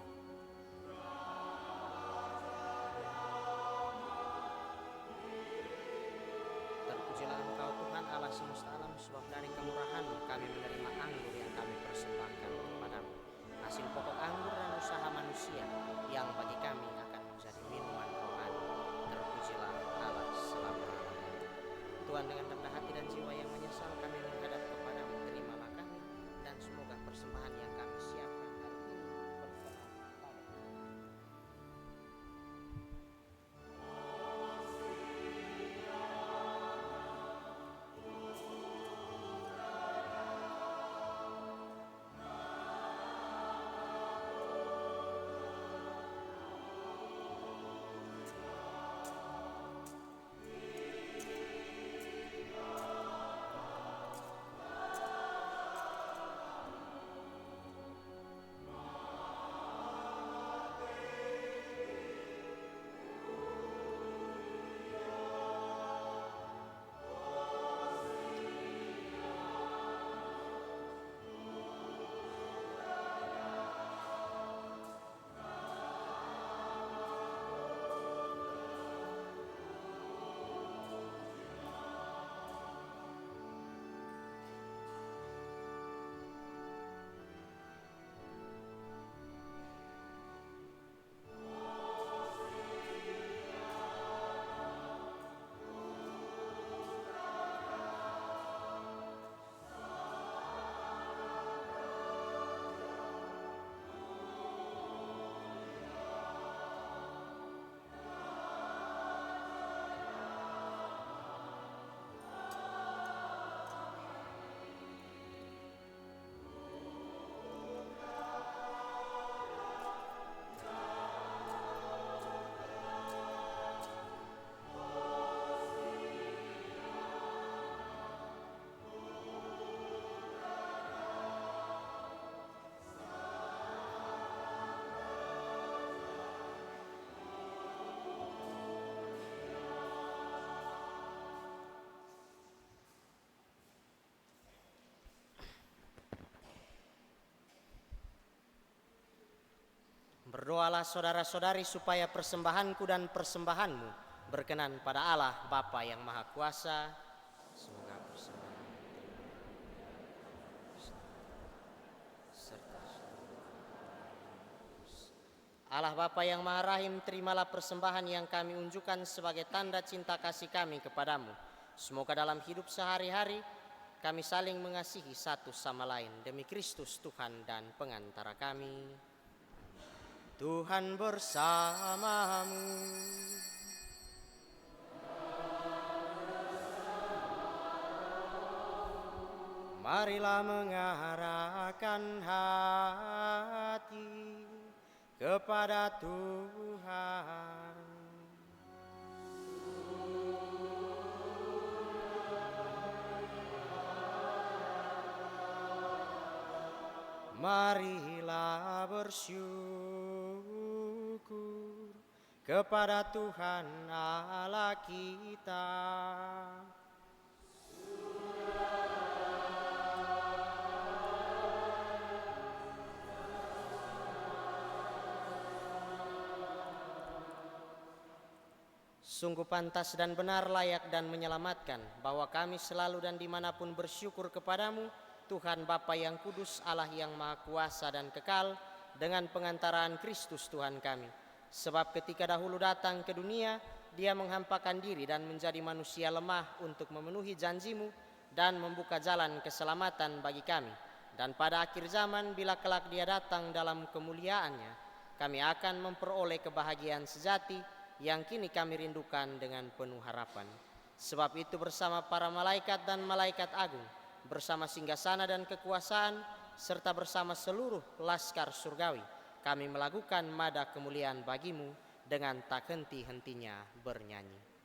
[SPEAKER 1] Terpujilah Engkau Tuhan Allah semesta alam, sebab dari kemurahan-Mu kami menerima anggur yang kami persembahkan kepadamu, hasil pokok anggur dan usaha manusia yang bagi kami akan menjadi minuman rohani. Terpujilah Allah selama-lamanya. Tuhan, dengan rendah hati dan jiwa yang menyesal kami menghadap kepadamu, terimalah kami dan semoga persembahan yang kami siapkan hari ini berkenan padamu. Berdoalah saudara-saudari supaya persembahanku dan persembahanmu berkenan pada Allah Bapa yang Maha Kuasa. Semoga persembahan Allah Bapa yang Maha Rahim, terimalah persembahan yang kami unjukkan sebagai tanda cinta kasih kami kepadamu. Semoga dalam hidup sehari-hari kami saling mengasihi satu sama lain demi Kristus Tuhan dan pengantara kami. Tuhan bersamamu. Marilah mengarahkan hati kepada Tuhan. Marilah bersyukur kepada Tuhan Allah kita. Sungguh pantas dan benar, layak dan menyelamatkan, bahwa kami selalu dan dimanapun bersyukur kepadamu, Tuhan Bapa yang kudus, Allah yang maha kuasa dan kekal, dengan pengantaraan Kristus Tuhan kami. Sebab ketika dahulu datang ke dunia, Dia menghampakan diri dan menjadi manusia lemah untuk memenuhi janjimu dan membuka jalan keselamatan bagi kami. Dan pada akhir zaman, bila kelak Dia datang dalam kemuliaannya, kami akan memperoleh kebahagiaan sejati yang kini kami rindukan dengan penuh harapan. Sebab itu bersama para malaikat dan malaikat agung, bersama singgasana dan kekuasaan, serta bersama seluruh laskar surgawi, kami melakukan mada kemuliaan bagimu dengan tak henti-hentinya bernyanyi.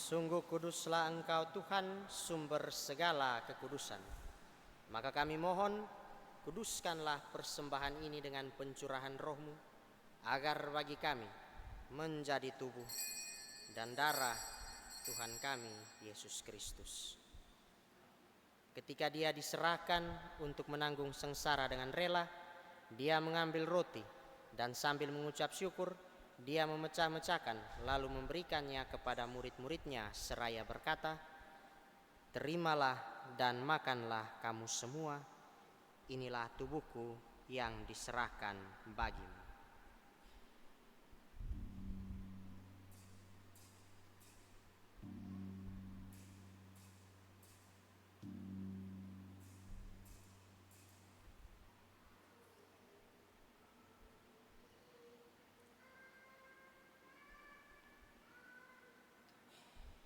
[SPEAKER 1] Sungguh kuduslah Engkau Tuhan, sumber segala kekudusan. Maka kami mohon, kuduskanlah persembahan ini dengan pencurahan Roh-Mu, agar bagi kami menjadi tubuh dan darah Tuhan kami Yesus Kristus. Ketika Dia diserahkan untuk menanggung sengsara dengan rela, Dia mengambil roti dan sambil mengucap syukur, Dia memecah-mecahkan lalu memberikannya kepada murid-muridnya seraya berkata, "Terimalah dan makanlah kamu semua, inilah tubuhku yang diserahkan bagimu."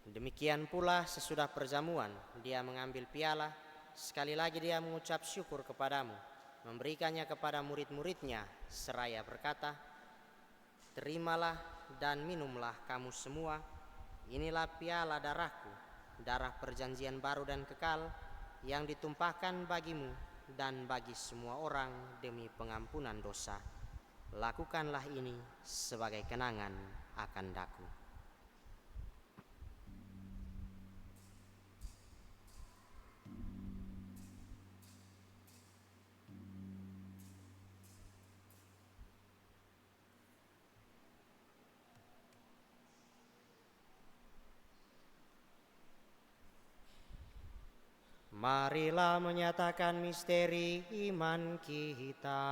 [SPEAKER 1] Demikian pula sesudah perjamuan, Dia mengambil piala, sekali lagi Dia mengucap syukur kepadamu, memberikannya kepada murid-muridnya seraya berkata, "Terimalah dan minumlah kamu semua, inilah piala darahku, darah perjanjian baru dan kekal, yang ditumpahkan bagimu dan bagi semua orang demi pengampunan dosa. Lakukanlah ini sebagai kenangan akan daku." Marilah menyatakan misteri iman kita.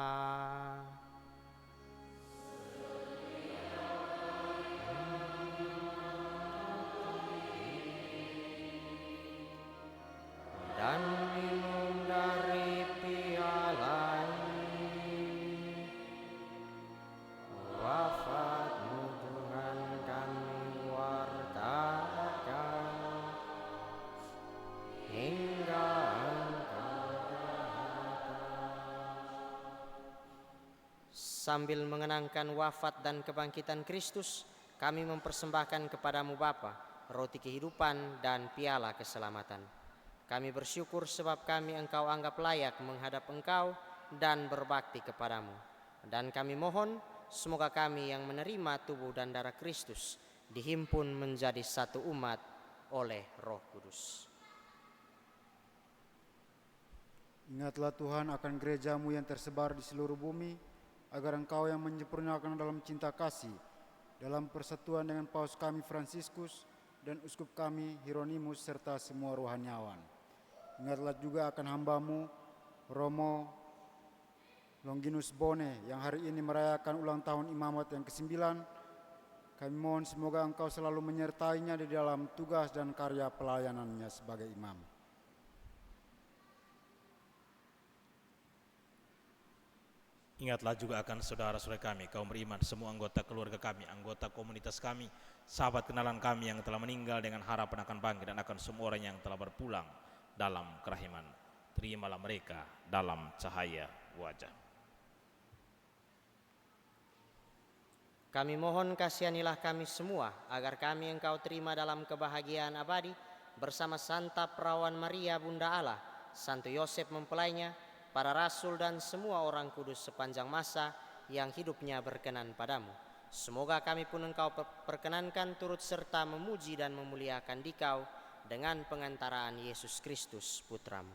[SPEAKER 1] Dan minum dari piala ini, wafatmu Tuhan kami wartakan, hingga Engkau datang. Sambil mengenangkan wafat dan kebangkitan Kristus, kami mempersembahkan kepadamu Bapa, roti kehidupan dan piala keselamatan. Kami bersyukur sebab kami Engkau anggap layak menghadap Engkau dan berbakti kepadamu. Dan kami mohon semoga kami yang menerima tubuh dan darah Kristus dihimpun menjadi satu umat oleh Roh Kudus.
[SPEAKER 4] Ingatlah Tuhan akan gerejamu yang tersebar di seluruh bumi, agar Engkau yang menyempurnakan dalam cinta kasih, dalam persatuan dengan Paus kami Fransiskus dan Uskup kami Hieronymus serta semua rohaniawan. Ingatlah juga akan hambamu Romo Longinus Bone yang hari ini merayakan ulang tahun imamat yang ke-9. Kami mohon semoga Engkau selalu menyertainya di dalam tugas dan karya pelayanannya sebagai imam.
[SPEAKER 6] Ingatlah juga akan saudara-saudara kami, kaum beriman, semua anggota keluarga kami, anggota komunitas kami, sahabat kenalan kami yang telah meninggal dengan harapan akan bangkit, dan akan semua orang yang telah berpulang dalam kerahiman. Terimalah mereka dalam cahaya wajah.
[SPEAKER 1] Kami mohon kasihanilah kami semua, agar kami Engkau terima dalam kebahagiaan abadi, bersama Santa Perawan Maria Bunda Allah, Santo Yosef mempelainya, para rasul dan semua orang kudus sepanjang masa yang hidupnya berkenan padamu. Semoga kami pun Engkau perkenankan turut serta memuji dan memuliakan Dikau dengan pengantaraan Yesus Kristus Putramu.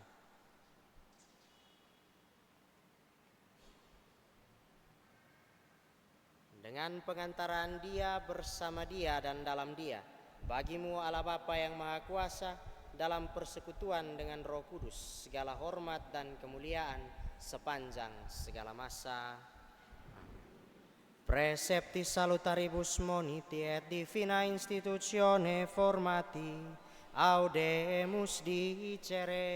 [SPEAKER 1] Dengan pengantaraan Dia, bersama Dia dan dalam Dia, bagimu Allah Bapa yang Maha Kuasa, dalam persekutuan dengan Roh Kudus, segala hormat dan kemuliaan sepanjang segala masa. Precepti salutaribus moniti et divina institutione formati, audemus dicere.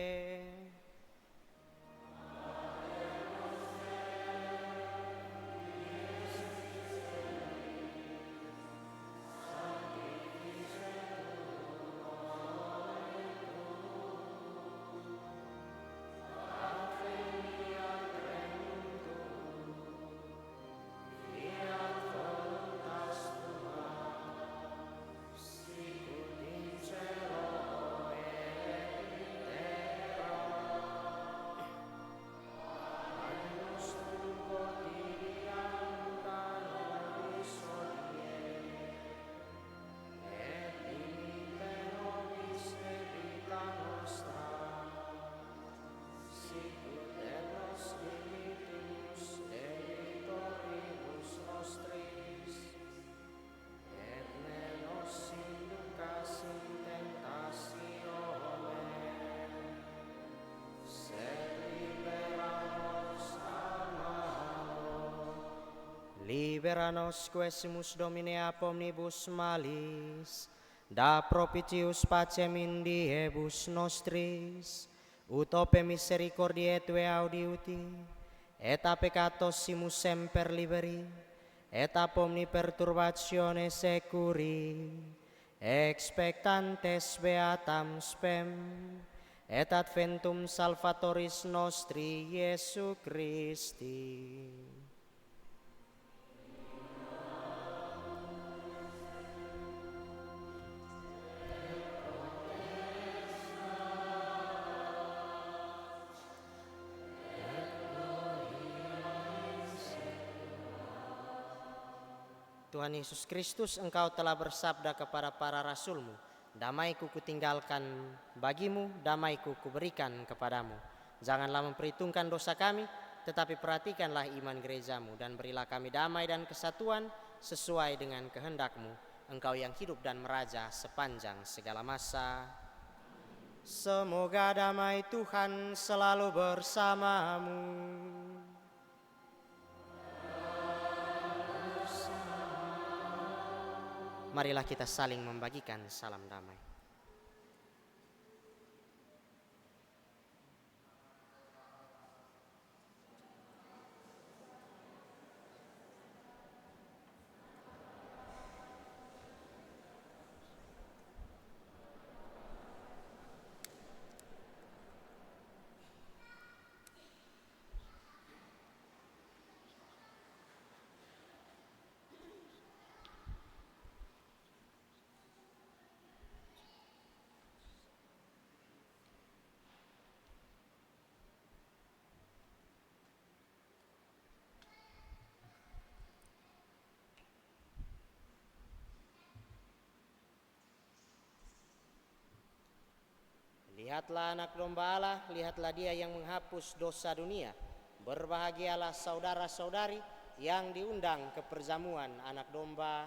[SPEAKER 1] Libera nos quesimus Domine ab omnibus malis, da propitius pacem in diebus nostris, ut ope misericordiae Tue audiuti, et a peccatos simus semper liberi, et ab omni perturbatione securi, expectantes beatam spem, et adventum Salvatoris nostri Iesu Christi. Tuhan Yesus Kristus, Engkau telah bersabda kepada para rasul-Mu, damai-Ku kutinggalkan bagimu, damai-Ku kuberikan kepadamu. Janganlah memperhitungkan dosa kami, tetapi perhatikanlah iman gereja-Mu, dan berilah kami damai dan kesatuan sesuai dengan kehendak-Mu, Engkau yang hidup dan meraja sepanjang segala masa. Semoga damai Tuhan selalu bersamamu. Marilah kita saling membagikan salam damai. Lihatlah anak domba Allah, lihatlah dia yang menghapus dosa dunia. Berbahagialah saudara-saudari yang diundang ke perjamuan anak domba.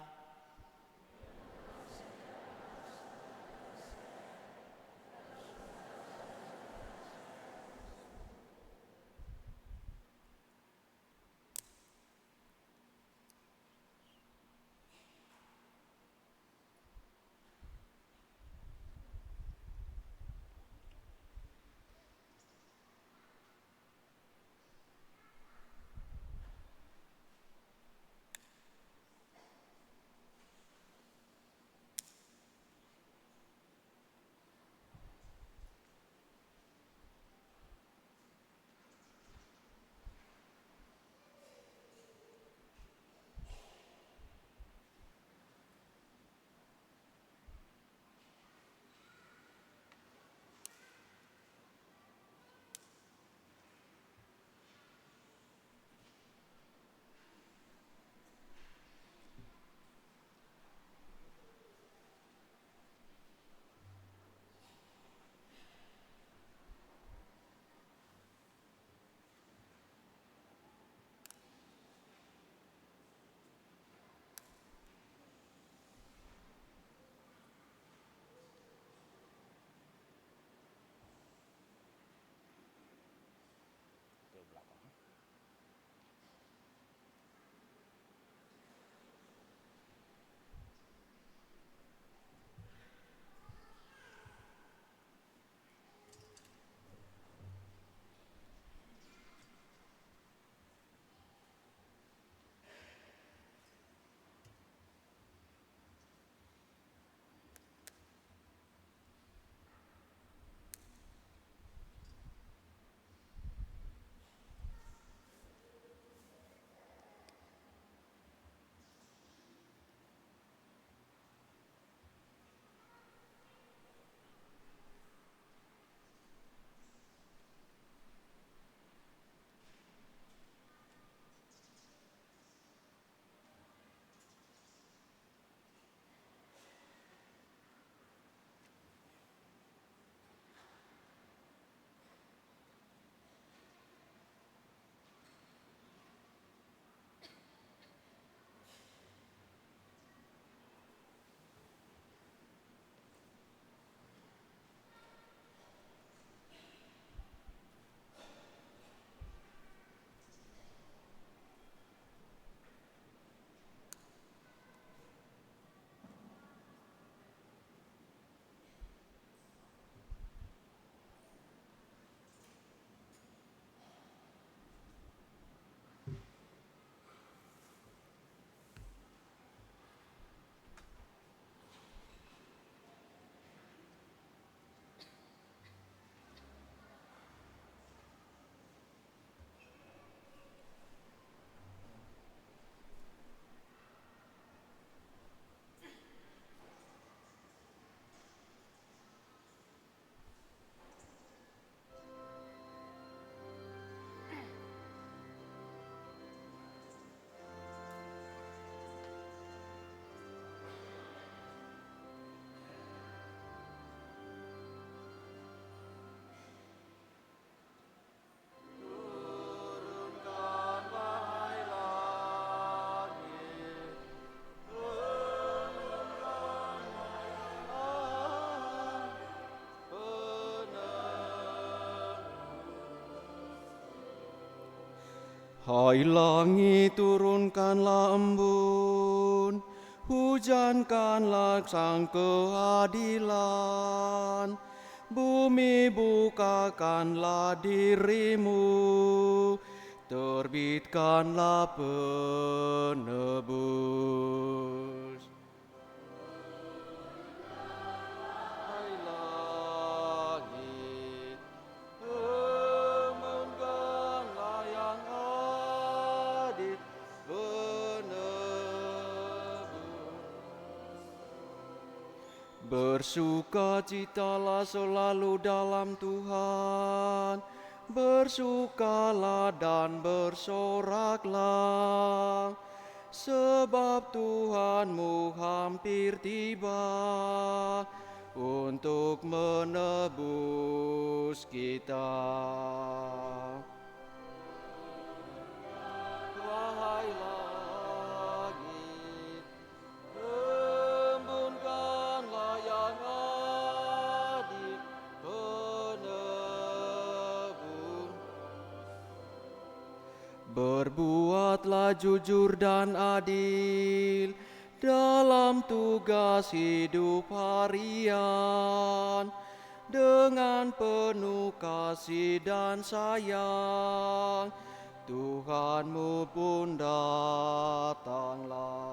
[SPEAKER 7] Hai langit turunkanlah embun, hujankanlah sang keadilan. Bumi bukakanlah dirimu, terbitkanlah penebus. Hai langit, embunkanlah yang adil penebus. Bersukacitalah selalu dalam Tuhan, bersukalah dan bersoraklah, sebab Tuhanmu hampir tiba untuk menebus kita. Wahai langit, embunkanlah yang adil penebus. Berbuatlah jujur dan adil dalam tugas hidup harian, dengan penuh kasih dan sayang, Tuhanmu pun datanglah.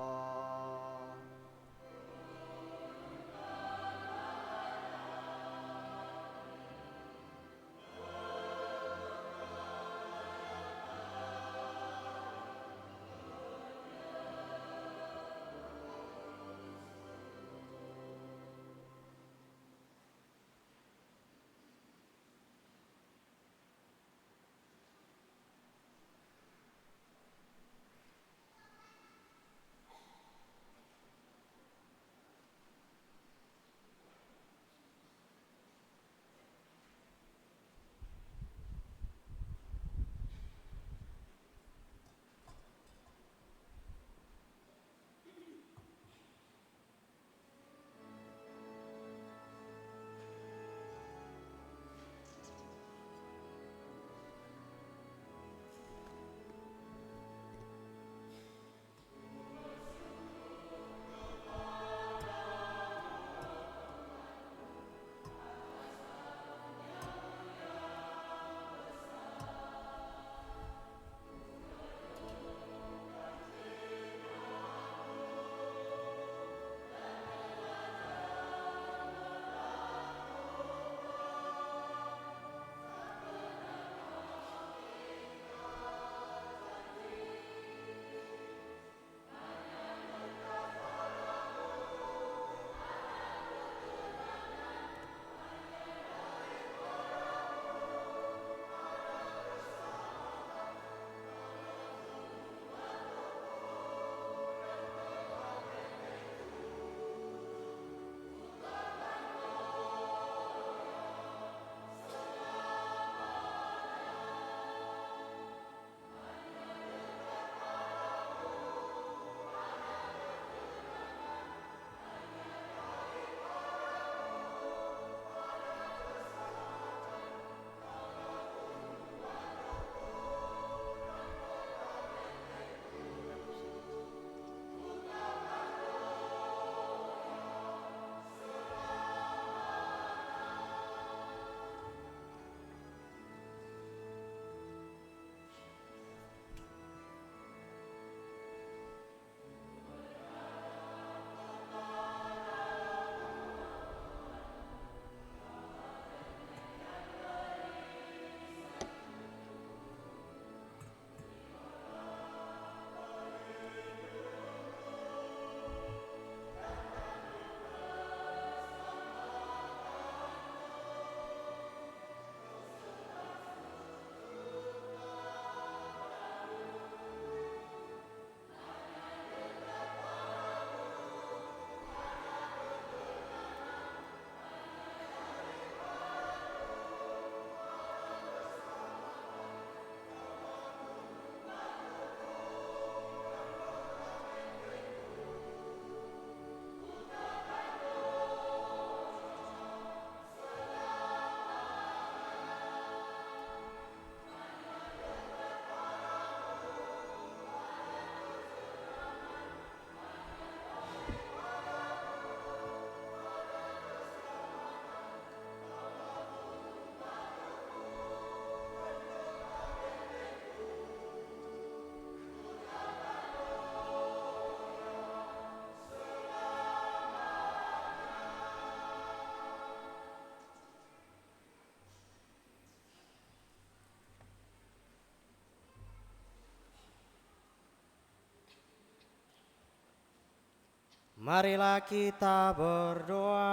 [SPEAKER 1] Marilah kita berdoa.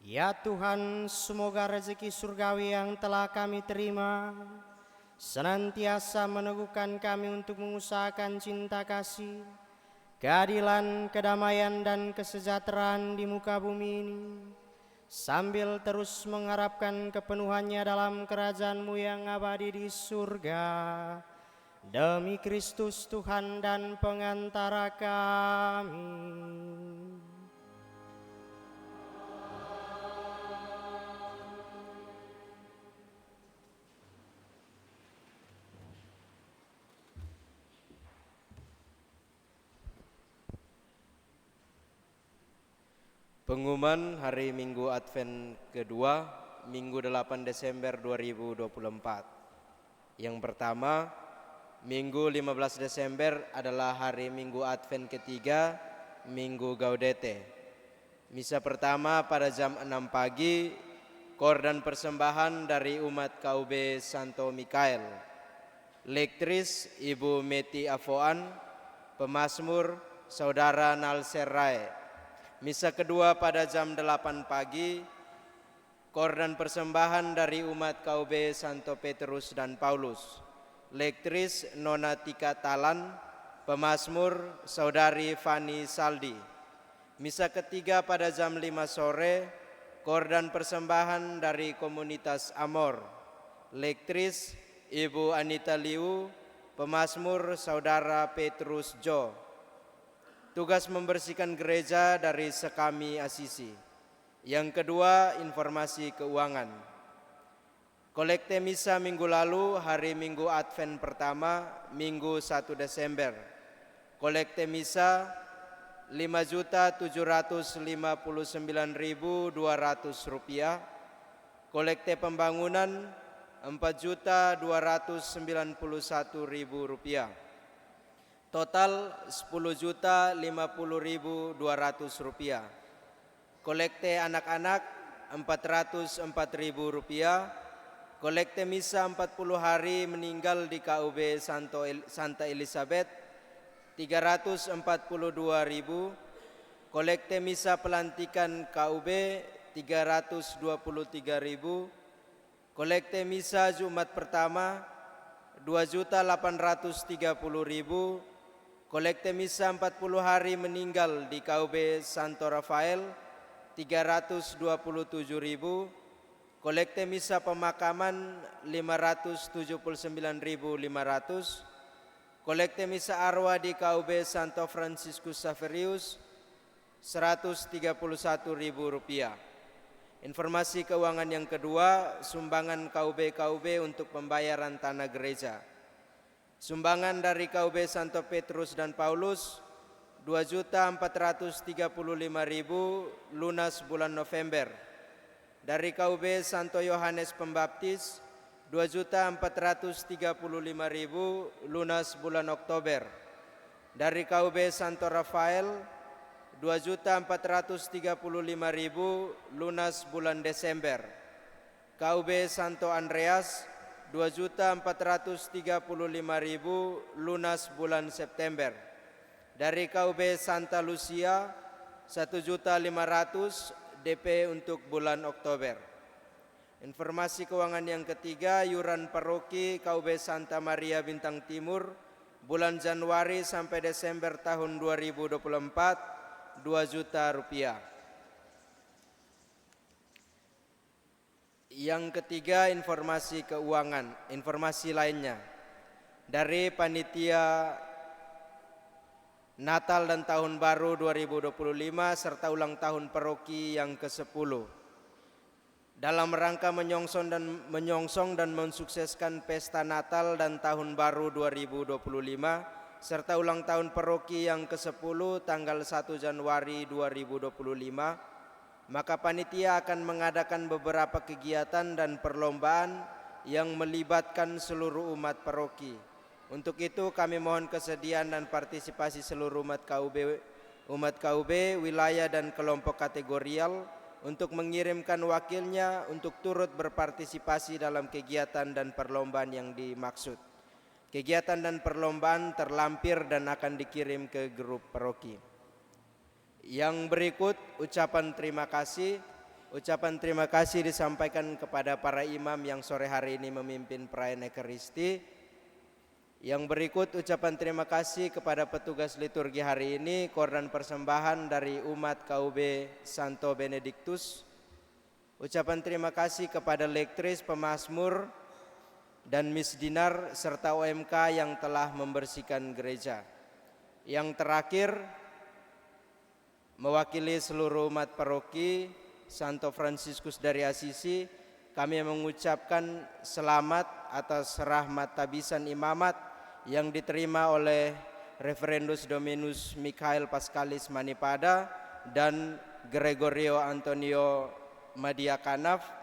[SPEAKER 1] Ya Tuhan, semoga rezeki surgawi yang telah kami terima senantiasa meneguhkan kami untuk mengusahakan cinta kasih, keadilan, kedamaian, dan kesejahteraan di muka bumi ini, sambil terus mengharapkan kepenuhannya dalam kerajaan-Mu yang abadi di surga. Demi Kristus Tuhan dan pengantara kami.
[SPEAKER 8] Pengumuman hari Minggu Advent kedua, Minggu 8 Desember 2024. Yang pertama, Minggu 15 Desember adalah hari Minggu Advent ketiga, Minggu Gaudete. Misa pertama pada jam 6 pagi, kor dan persembahan dari umat KUB Santo Mikael. Lektris Ibu Meti Afoan, pemazmur Saudara Nalser Rae. Misa kedua pada jam 8 pagi, kor dan persembahan dari umat KUB Santo Petrus dan Paulus. Lektris Nona Tika Talan, pemazmur Saudari Fani Saldi. Misa ketiga pada jam 5 sore, kor dan persembahan dari komunitas Amor. Lektris Ibu Anita Liu, pemazmur Saudara Petrus Jo. Tugas membersihkan gereja dari Sekami Asisi. Yang kedua, informasi keuangan. Kolekte misa minggu lalu, hari Minggu Advent pertama, Minggu 1 Desember. Kolekte misa Rp5.759.200. Kolekte pembangunan Rp4.291.000. Total Rp10.050.200. Kolekte anak-anak Rp404.000. Kolekte misa 40 hari meninggal di KUB Santa Elizabeth Rp342.000. Kolekte misa pelantikan KUB Rp323.000. Kolekte misa Jumat pertama Rp2.830.000. Kolekte misa 40 hari meninggal di KUB Santo Rafael Rp327.000. Kolekte misa pemakaman Rp579.500. Kolekte misa arwah di KUB Santo Franciscus Xaverius Rp131.000. Informasi keuangan yang kedua, sumbangan KUB untuk pembayaran tanah gereja. Sumbangan dari KUB Santo Petrus dan Paulus Rp2.435.000 lunas bulan November. Dari KUB Santo Yohanes Pembaptis Rp2.435.000 lunas bulan Oktober. Dari KUB Santo Rafael Rp2.435.000 lunas bulan Desember. KUB Santo Andreas Rp2.435.000 lunas bulan September. Dari KUB Santa Lucia Rp1.500.000 DP untuk bulan Oktober. Informasi keuangan yang ketiga, yuran paroki KUB Santa Maria Bintang Timur bulan Januari sampai Desember tahun 2024 Rp2 juta. Yang ketiga, informasi keuangan, informasi lainnya. Dari Panitia Natal dan Tahun Baru 2025 serta ulang tahun paroki yang ke-10. Dalam rangka menyongsong dan mensukseskan pesta Natal dan Tahun Baru 2025 serta ulang tahun paroki yang ke-10 tanggal 1 Januari 2025, maka panitia akan mengadakan beberapa kegiatan dan perlombaan yang melibatkan seluruh umat paroki. Untuk itu kami mohon kesediaan dan partisipasi seluruh umat KUB, wilayah dan kelompok kategorial untuk mengirimkan wakilnya untuk turut berpartisipasi dalam kegiatan dan perlombaan yang dimaksud. Kegiatan dan perlombaan terlampir dan akan dikirim ke grup paroki. Yang berikut ucapan terima kasih. Ucapan terima kasih disampaikan kepada para imam yang sore hari ini memimpin perayaan Ekaristi. Yang berikut ucapan terima kasih kepada petugas liturgi hari ini, korban persembahan dari umat KUB Santo Benediktus. Ucapan terima kasih kepada lektris, pemazmur, dan Miss Dinar serta OMK yang telah membersihkan gereja. Yang terakhir, mewakili seluruh umat paroki Santo Fransiskus dari Asisi, kami mengucapkan selamat atas rahmat tabisan imamat yang diterima oleh Reverendus Dominus Mikhail Paskalis Manipada dan Gregorio Antonio Madiakanaf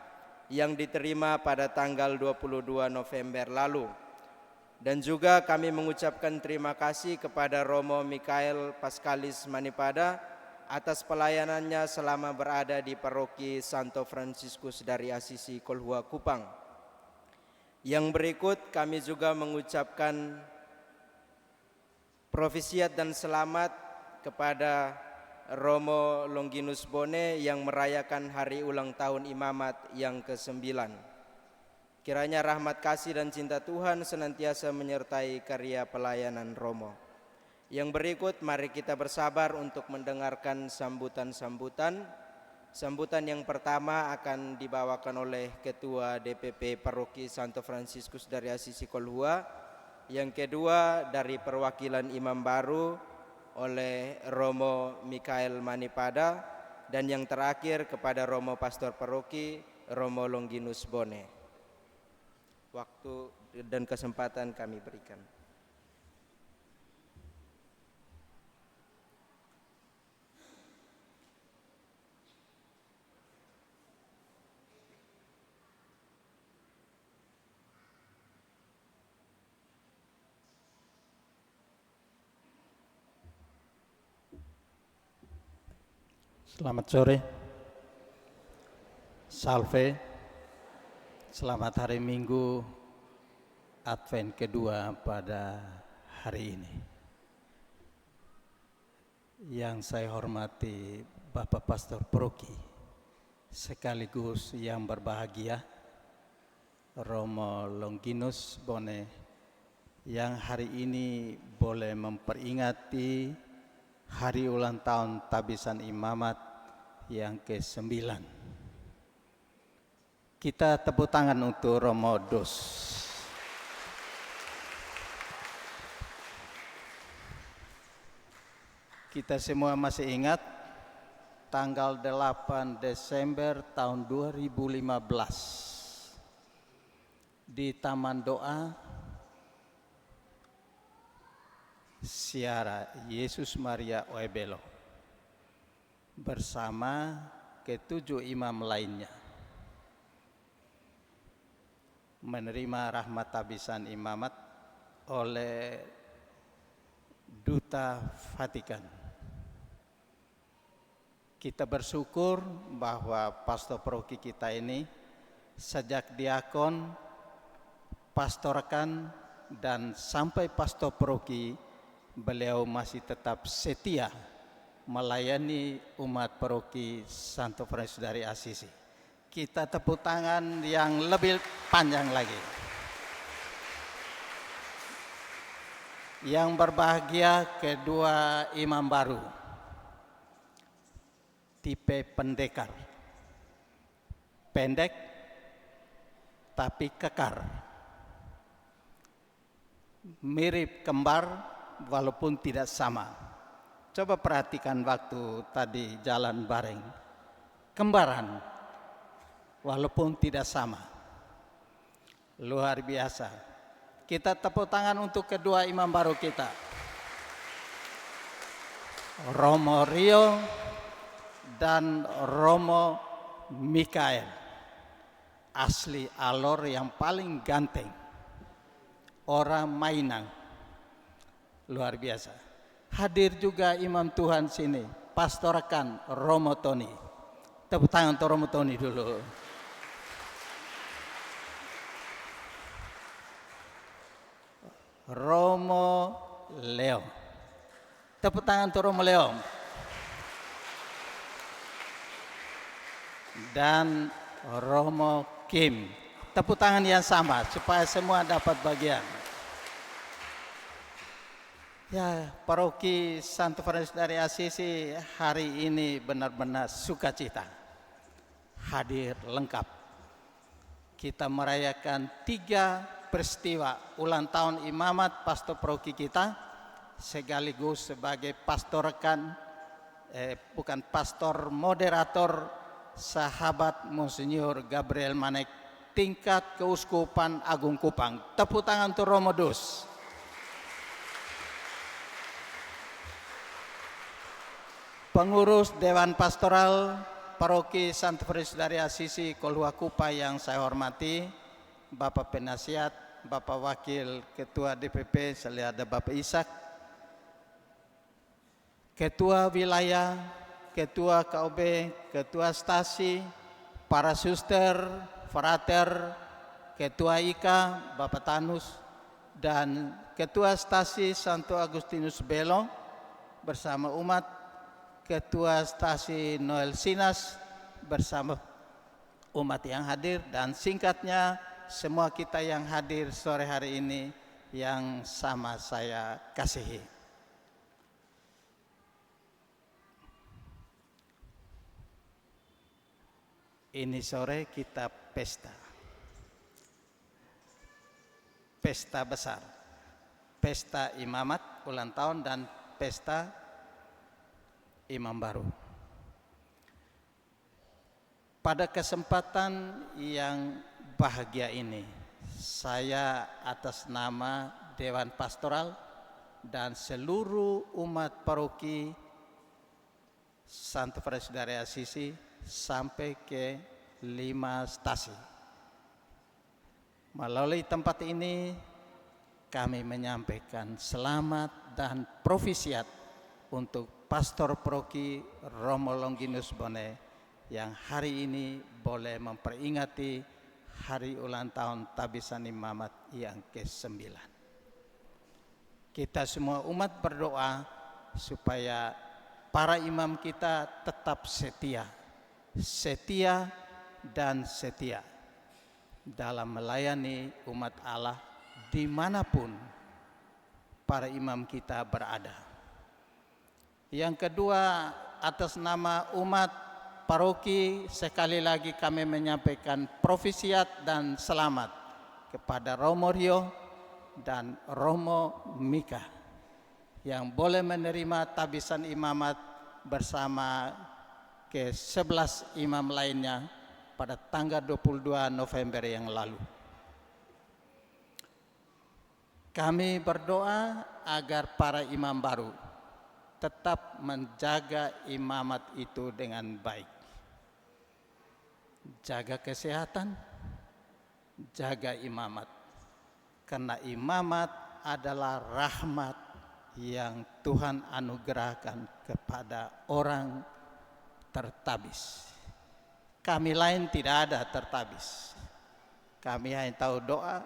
[SPEAKER 8] yang diterima pada tanggal 22 November lalu. Dan juga kami mengucapkan terima kasih kepada Romo Mikhail Paskalis Manipada atas pelayanannya selama berada di paroki Santo Fransiskus dari Asisi Kolhua Kupang. Yang berikut kami juga mengucapkan profisiat dan selamat kepada Romo Longinus Bone yang merayakan hari ulang tahun imamat yang ke-9. Kiranya rahmat kasih dan cinta Tuhan senantiasa menyertai karya pelayanan Romo. Yang berikut mari kita bersabar untuk mendengarkan sambutan-sambutan. Sambutan yang pertama akan dibawakan oleh Ketua DPP Paroki Santo Fransiskus dari Asisi Kolhua. Yang kedua dari perwakilan imam baru oleh Romo Mikhail Manipada, dan yang terakhir kepada Romo Pastor Paroki Romo Longinus Bone. Waktu dan kesempatan kami berikan.
[SPEAKER 9] Selamat sore, Salve, selamat hari Minggu Advent kedua pada hari ini. Yang saya hormati Bapak Pastor Paroki, sekaligus yang berbahagia Romo Longinus Bone, yang hari ini boleh memperingati hari ulang tahun tabisan imamat yang ke-9. Kita tepuk tangan untuk Romo Dos. Kita semua masih ingat tanggal 8 Desember tahun 2015 di Taman Doa Siara Yesus Maria Oebelo bersama ke-7 imam lainnya menerima rahmat tabisan imamat oleh Duta Vatikan. Kita bersyukur bahwa pastor paroki kita ini sejak diakon, pastorkan, dan sampai pastor paroki, beliau masih tetap setia melayani umat paroki Santo Fransiskus dari Asisi. Kita tepuk tangan yang lebih panjang lagi. Yang berbahagia kedua imam baru, tipe pendekar, pendek tapi kekar, mirip kembar walaupun tidak sama. Coba perhatikan waktu tadi jalan bareng, kembaran walaupun tidak sama. Luar biasa. Kita tepuk tangan untuk kedua imam baru kita, Romo Rio dan Romo Mikhael, asli Alor yang paling ganteng, orang Mainang, luar biasa. Hadir juga imam Tuhan sini, pastorkan Romo Tony. Tepuk tangan untuk Romo Tony dulu. Romo Leo. Tepuk tangan untuk Romo Leo. Dan Romo Kim. Tepuk tangan yang sama supaya semua dapat bagian. Ya, Paroki Santo Fransiskus dari Assisi hari ini benar-benar sukacita. Hadir lengkap. Kita merayakan 3 peristiwa ulang tahun imamat pastor paroki kita, sekaligus sebagai pastor pastor moderator sahabat Monsinyur Gabriel Manek tingkat Keuskupan Agung Kupang. Tepuk tangan untuk Romo Dus. Pengurus Dewan Pastoral Paroki Santo Fransiskus dari Assisi Kolua Kupa yang saya hormati, Bapak Penasihat, Bapak Wakil Ketua DPP, saya ada Bapak Ishak, Ketua Wilayah, Ketua KOB, Ketua Stasi, para suster, frater, Ketua IKA, Bapak Tanus, dan Ketua Stasi Santo Agustinus Belo bersama umat, Ketua Stasi Noel Sinas bersama umat yang hadir, dan singkatnya semua kita yang hadir sore hari ini yang sama saya kasihi. Ini sore kita pesta. Pesta besar. Pesta imamat ulang tahun dan pesta imam baru. Pada kesempatan yang bahagia ini, saya atas nama Dewan Pastoral dan seluruh umat paroki Santo Fransiskus dari Assisi sampai ke 5 stasi. Melalui tempat ini kami menyampaikan selamat dan profisiat untuk Pastor Paroki Romo Longinus Bone yang hari ini boleh memperingati hari ulang tahun tabisan imamat yang ke-9. Kita semua umat berdoa supaya para imam kita tetap setia dan setia dalam melayani umat Allah dimanapun para imam kita berada. Yang kedua, atas nama umat paroki sekali lagi kami menyampaikan profisiat dan selamat kepada Romo Rio dan Romo Mika yang boleh menerima tabisan imamat bersama ke-11 imam lainnya pada tanggal 22 November yang lalu. Kami berdoa agar para imam baru tetap menjaga imamat itu dengan baik. Jaga kesehatan, jaga imamat. Karena imamat adalah rahmat yang Tuhan anugerahkan kepada orang tertabis. Kami lain tidak ada tertabis. Kami hanya tahu doa,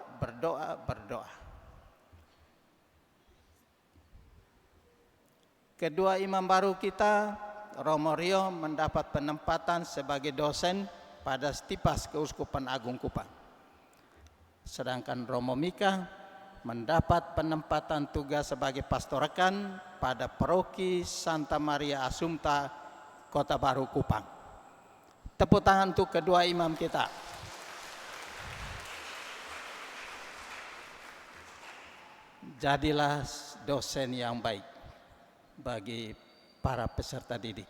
[SPEAKER 9] berdoa. Kedua imam baru kita, Romo Rio mendapat penempatan sebagai dosen pada Stipas Keuskupan Agung Kupang. Sedangkan Romo Mika mendapat penempatan tugas sebagai pastor rekan pada Paroki Santa Maria Assumpta, Kota Baru Kupang. Tepuk tangan untuk kedua imam kita. Jadilah dosen yang baik bagi para peserta didik.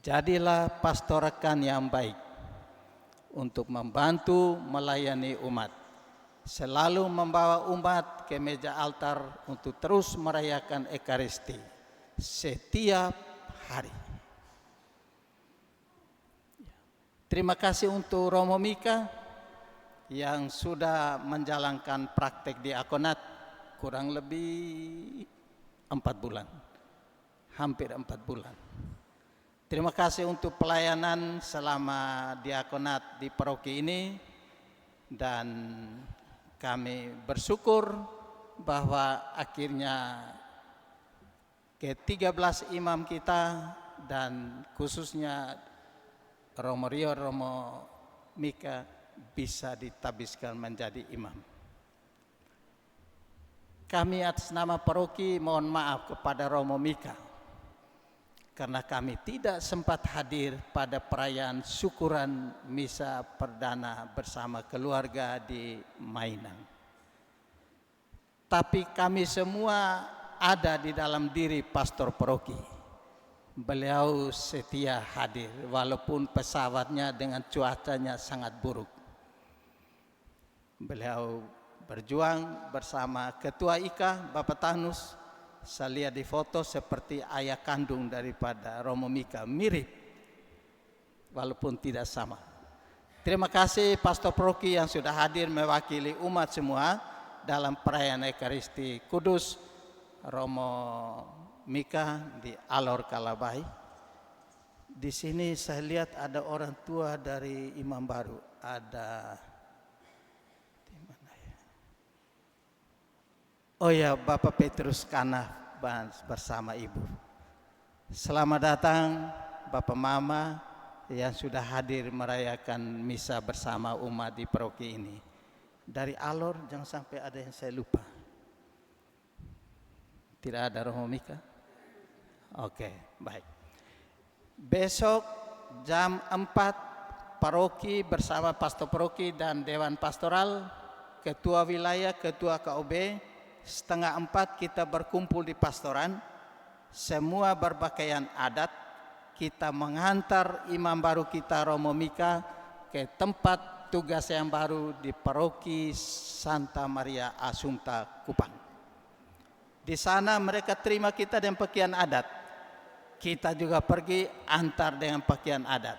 [SPEAKER 9] Jadilah pastor rekan yang baik untuk membantu melayani umat. Selalu membawa umat ke meja altar untuk terus merayakan Ekaristi setiap hari. Terima kasih untuk Romo Mika yang sudah menjalankan praktek diakonat kurang lebih 4 bulan, hampir 4 bulan. Terima kasih untuk pelayanan selama diakonat di paroki ini, dan kami bersyukur bahwa akhirnya ke-13 imam kita dan khususnya Romo Rio, Romo Mika bisa ditabiskan menjadi imam. Kami atas nama paroki mohon maaf kepada Romo Mika karena kami tidak sempat hadir pada perayaan syukuran misa perdana bersama keluarga di Mainang. Tapi kami semua ada di dalam diri pastor paroki. Beliau setia hadir walaupun pesawatnya dengan cuacanya sangat buruk. Beliau berjuang bersama Ketua IKA Bapak Tanus. Saya lihat di foto seperti ayah kandung daripada Romo Mika, mirip walaupun tidak sama. Terima kasih pastor paroki yang sudah hadir mewakili umat semua dalam perayaan Ekaristi Kudus Romo Mika di Alor Kalabai. Di sini saya lihat ada orang tua dari imam baru, ada di mana ya? Oh ya, Bapak Petrus Kanah bersama Ibu. Selamat datang Bapak Mama yang sudah hadir merayakan misa bersama umat di paroki ini. Dari Alor jangan sampai ada yang saya lupa. Tidak ada Romo Mika? Oke, baik. Besok jam 4 paroki bersama pastor paroki dan dewan pastoral, ketua wilayah, ketua KOB, 3:30 kita berkumpul di pastoran. Semua berpakaian adat. Kita menghantar imam baru kita Romo Mika ke tempat tugas yang baru di paroki Santa Maria Assumpta Kupang. Di sana mereka terima kita dengan pakaian adat. Kita juga pergi antar dengan pakaian adat.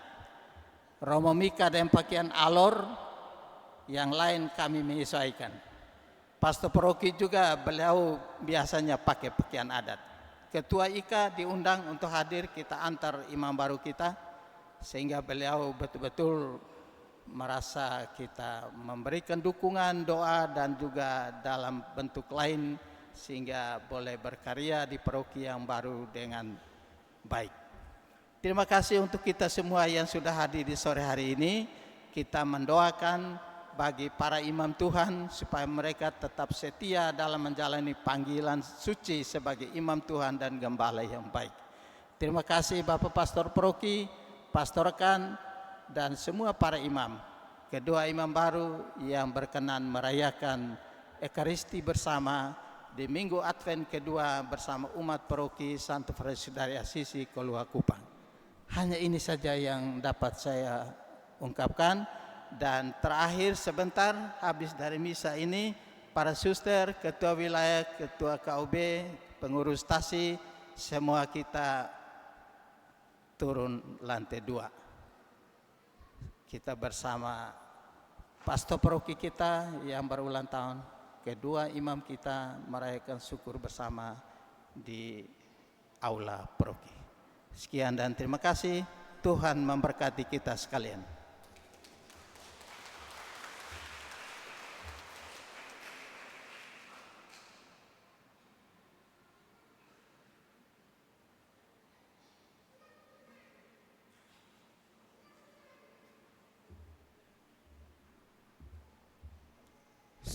[SPEAKER 9] Romo Mika dengan pakaian alor, yang lain kami menyesuaikan. Pastor paroki juga beliau biasanya pakai pakaian adat. Ketua IKA diundang untuk hadir, kita antar imam baru kita sehingga beliau betul-betul merasa kita memberikan dukungan, doa dan juga dalam bentuk lain sehingga boleh berkarya di paroki yang baru dengan baik. Terima kasih untuk kita semua yang sudah hadir di sore hari ini. Kita mendoakan bagi para imam Tuhan supaya mereka tetap setia dalam menjalani panggilan suci sebagai imam Tuhan dan gembala yang baik. Terima kasih Bapak Pastor Paroki, Pastor Rekan, dan semua para imam. Kedua imam baru yang berkenan merayakan Ekaristi bersama di Minggu Advent kedua bersama umat paroki Santo Fransiskus dari Assisi Kolua Kupang. Hanya ini saja yang dapat saya ungkapkan. Dan terakhir sebentar habis dari misa ini, para suster, ketua wilayah, ketua KOB, pengurus stasi, semua kita turun lantai 2. Kita bersama pastor paroki kita yang berulang tahun, kedua imam kita merayakan syukur bersama di aula paroki. Sekian dan terima kasih. Tuhan memberkati kita sekalian.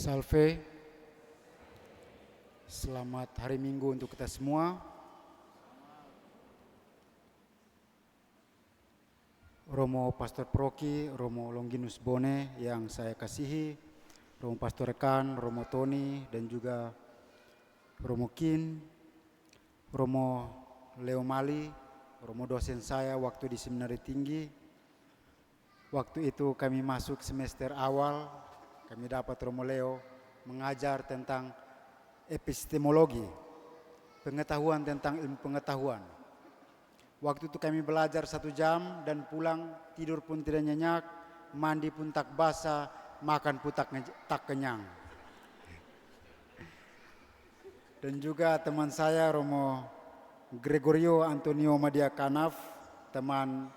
[SPEAKER 4] Salve, selamat hari Minggu untuk kita semua. Romo Pastor Paroki, Romo Longinus Bone yang saya kasihi, Romo Pastor Rekan, Romo Tony, dan juga Romo Kin, Romo Leo Mali, Romo dosen saya waktu di Seminari Tinggi. Waktu itu kami masuk semester awal, kami dapat Romo Leo mengajar tentang epistemologi, pengetahuan tentang ilmu pengetahuan. Waktu itu kami belajar 1 jam dan pulang, tidur pun tidak nyenyak, mandi pun tak basah, makan pun tak kenyang. Dan juga teman saya Romo Gregorio Antonio Madia Kanaf, teman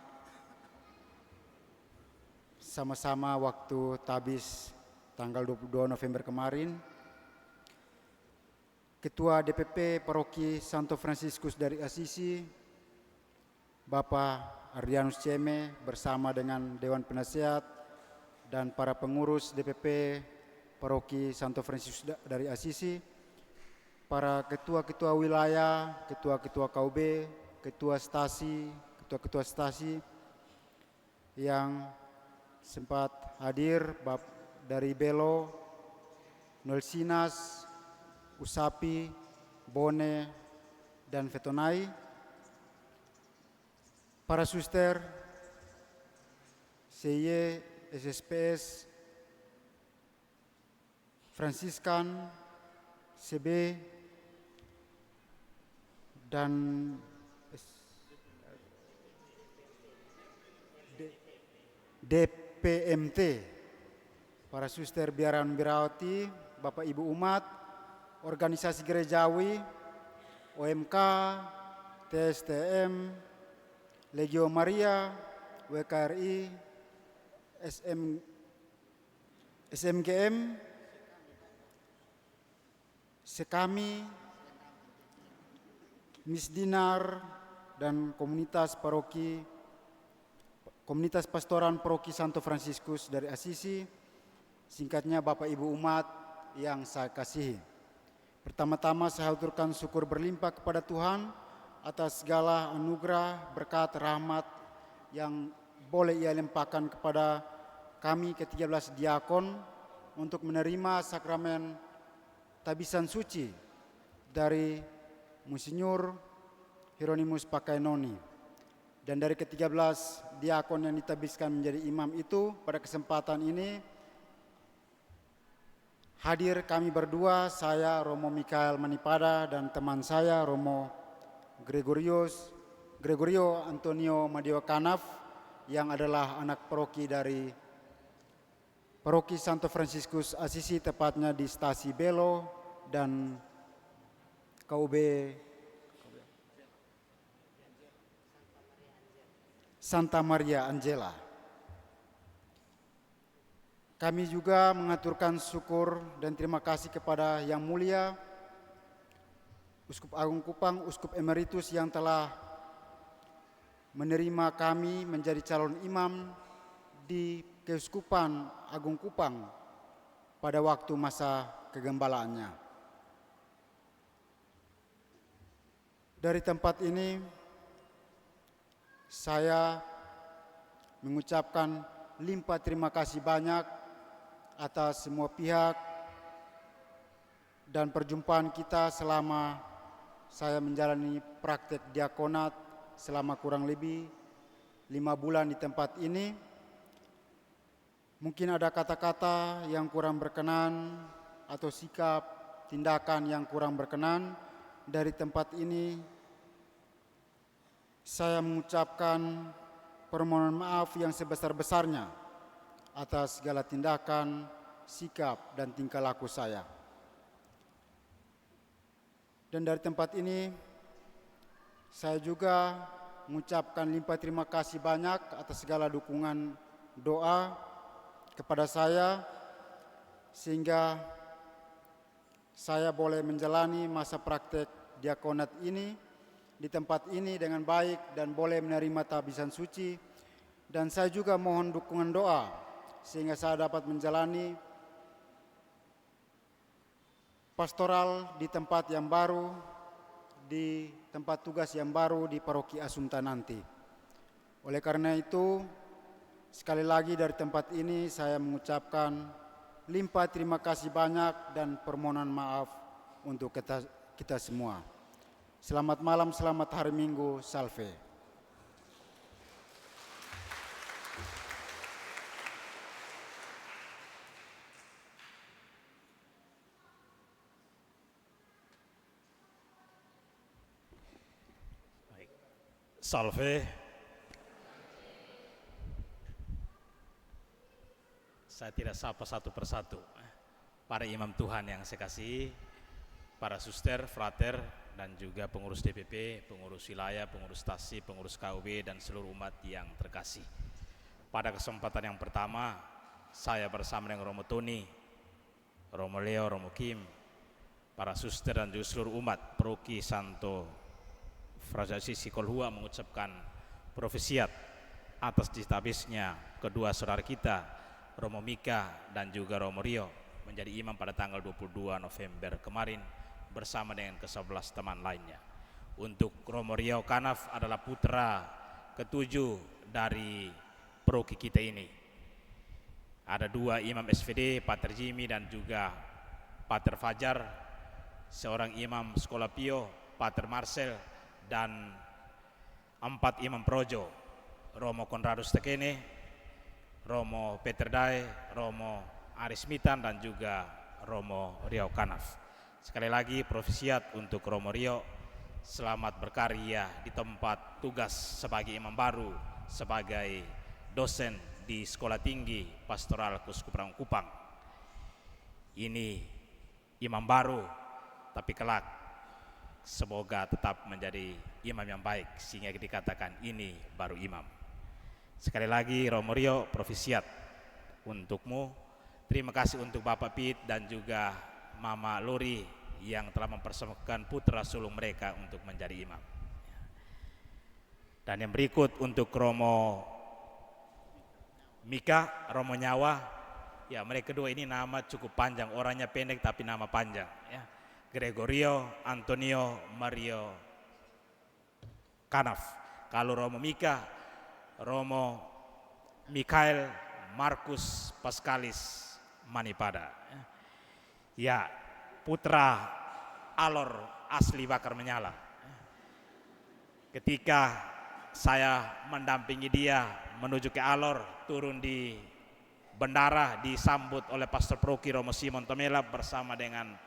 [SPEAKER 4] sama-sama waktu tabis tanggal 22 November kemarin. Ketua DPP Paroki Santo Fransiskus dari Assisi, Bapak Arianus Ceme bersama dengan Dewan Penasehat dan para pengurus DPP Paroki Santo Fransiskus dari Assisi, para ketua-ketua wilayah, ketua-ketua KUB, ketua ketua stasi yang sempat hadir dari Belo, Nolsinas, Usapi, Bone, dan Fetonai, para suster, CY, SSPS, Fransiskan, CB, dan DPMT, para suster biaran birawati, Bapak Ibu umat, organisasi gerejawi, OMK, TSTM, Legio Maria, WKRI, SMGM, Sekami, Misdinar, dan komunitas pastoran Paroki Santo Fransiskus dari Assisi, singkatnya Bapak Ibu umat yang saya kasihi. Pertama-tama saya haturkan syukur berlimpah kepada Tuhan atas segala anugerah, berkat, rahmat yang boleh Ia limpahkan kepada kami ke-13 diakon untuk menerima sakramen tabisan suci dari Monsinyur Hieronymus Pakainoni. Dan dari ke-13 diakon yang ditabiskan menjadi imam itu, pada kesempatan ini hadir kami berdua, saya Romo Mikael Manipada dan teman saya Romo Gregorio Antonio Madio Kanaf yang adalah anak paroki dari Paroki Santo Fransiskus Assisi, tepatnya di Stasi Belo dan KUB Santa Maria Angela. Kami juga mengaturkan syukur dan terima kasih kepada Yang Mulia Uskup Agung Kupang, Uskup Emeritus yang telah menerima kami menjadi calon imam di Keuskupan Agung Kupang pada waktu masa kegembalaannya. Dari tempat ini saya mengucapkan limpah terima kasih banyak atas semua pihak dan perjumpaan kita selama saya menjalani praktek diakonat selama kurang lebih 5 bulan di tempat ini. Mungkin ada kata-kata yang kurang berkenan atau sikap, tindakan yang kurang berkenan dari tempat ini. Saya mengucapkan permohonan maaf yang sebesar-besarnya atas segala tindakan, sikap, dan tingkah laku saya. Dan dari tempat ini, saya juga mengucapkan limpah terima kasih banyak atas segala dukungan doa kepada saya, sehingga saya boleh menjalani masa praktek diakonat ini di tempat ini dengan baik dan boleh menerima tabisan suci. Dan saya juga mohon dukungan doa sehingga saya dapat menjalani pastoral di tempat yang baru, di tempat tugas yang baru di Paroki Assumpta nanti. Oleh karena itu, sekali lagi dari tempat ini saya mengucapkan limpah terima kasih banyak dan permohonan maaf untuk kita semua. Selamat malam, selamat hari Minggu, Salve.
[SPEAKER 6] Salve. Saya tidak sapa satu persatu para imam Tuhan yang saya kasihi, para suster, frater, dan juga pengurus DPP, pengurus wilayah, pengurus stasi, pengurus KUB, dan seluruh umat yang terkasih. Pada kesempatan yang pertama, saya bersama dengan Romo Tony, Romo Leo, Romo Kim, para suster dan juga seluruh umat Paroki Santo Fransiskus Assisi Kolhua mengucapkan profesiat atas ditabisnya kedua saudara kita, Romo Mika dan juga Romo Rio, menjadi imam pada tanggal 22 November kemarin bersama dengan ke-11 teman lainnya. Untuk Romo Rio Kanaf adalah putra ketujuh dari paroki kita ini. Ada dua imam SVD, Pater Jimmy dan juga Pater Fajar, seorang imam Sekolah Pio, Pater Marcel, dan 4 imam Projo, Romo Konradus Tekene, Romo Peter Dae, Romo Aris Mitan, dan juga Romo Rio Kanaf. Sekali lagi profesiat untuk Romo Rio, selamat berkarya di tempat tugas sebagai imam baru, sebagai dosen di Sekolah Tinggi Pastoral Keuskupan Kupang. Ini imam baru, tapi kelak semoga tetap menjadi imam yang baik sehingga dikatakan ini baru imam. Sekali lagi Romo Rio, profesiat untukmu. Terima kasih untuk Bapak Pit dan juga Mama Lori yang telah mempersembahkan putra sulung mereka untuk menjadi imam. Dan yang berikut untuk Romo Mika, Romo Nyawa, ya mereka kedua ini nama cukup panjang, orangnya pendek tapi nama panjang, ya. Gregorio Antonio Mario Kanaf. Kalau Romo Mika, Romo Mikael Markus Pascalis Manipada, ya putra Alor asli Bakar Menyala. Ketika saya mendampingi dia menuju ke Alor, turun di bandara, disambut oleh Pastor Paroki Romo Simon Tomela bersama dengan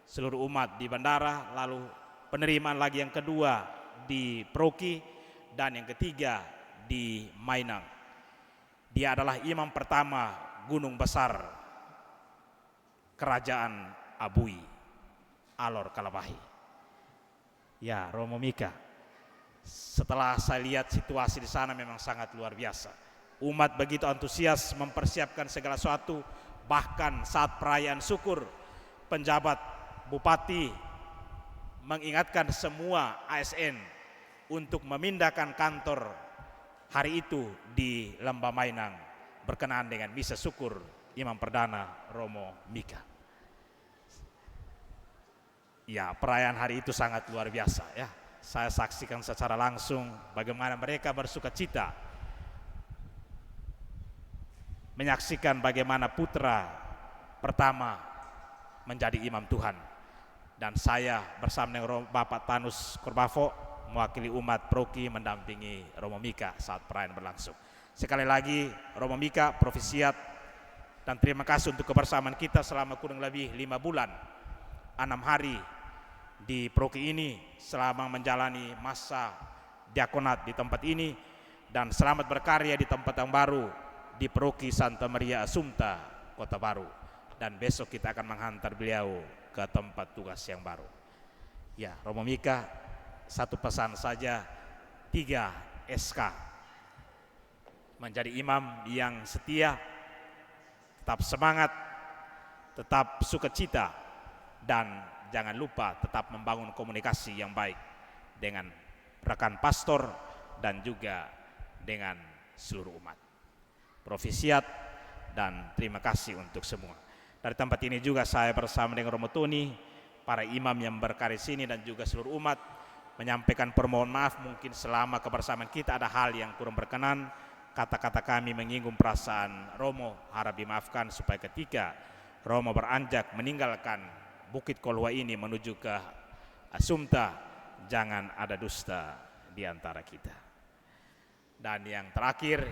[SPEAKER 6] seluruh umat di bandara, lalu penerimaan lagi yang kedua di Paroki dan yang ketiga di Mainang. Dia adalah imam pertama Gunung Besar Kerajaan Abui, Alor Kalabahi. Ya, Romo Mika, setelah saya lihat situasi di sana memang sangat luar biasa. Umat begitu antusias mempersiapkan segala sesuatu, bahkan saat perayaan syukur penjabat bupati mengingatkan semua ASN untuk memindahkan kantor hari itu di Lembah Mainang berkenaan dengan misa syukur imam perdana Romo Mika. Ya, perayaan hari itu sangat luar biasa, ya. Saya saksikan secara langsung bagaimana mereka bersuka cita menyaksikan bagaimana putra pertama menjadi imam Tuhan. Dan saya bersama dengan Bapak Tanus Korbavo mewakili umat Paroki mendampingi Romo Mika saat perayaan berlangsung. Sekali lagi Romo Mika, profesiat dan terima kasih untuk kebersamaan kita selama kurang lebih 5 bulan 6 hari di Paroki ini selama menjalani masa diakonat di tempat ini, dan selamat berkarya di tempat yang baru di Paroki Santa Maria Assumpta Kota Baru, dan besok kita akan menghantar beliau ke tempat tugas yang baru. Ya, Romo Mika, satu pesan saja, 3 SK: menjadi imam yang setia, tetap semangat, tetap sukacita, dan jangan lupa tetap membangun komunikasi yang baik dengan rekan pastor dan juga dengan seluruh umat. Profesiat dan terima kasih untuk semua. Dari tempat ini juga saya bersama dengan Romo Tony, para imam yang berkarya sini dan juga seluruh umat menyampaikan permohonan maaf mungkin selama kebersamaan kita ada hal yang kurang berkenan, kata-kata kami menyinggung perasaan Romo, harap dimaafkan supaya ketika Romo beranjak meninggalkan Bukit Kolhua ini menuju ke Assumpta, jangan ada dusta di antara kita. Dan yang terakhir,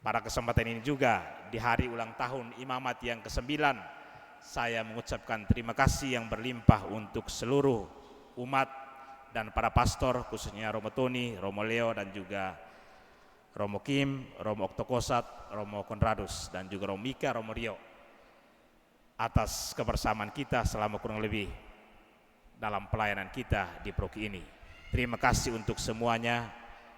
[SPEAKER 6] pada kesempatan ini juga di hari ulang tahun imamat yang ke-9, saya mengucapkan terima kasih yang berlimpah untuk seluruh umat dan para pastor, khususnya Romo Tony, Romo Leo, dan juga Romo Kim, Romo Oktokosat, Romo Konradus, dan juga Romo Mika, Romo Rio, atas kebersamaan kita selama kurang lebih dalam pelayanan kita di Paroki ini. Terima kasih untuk semuanya,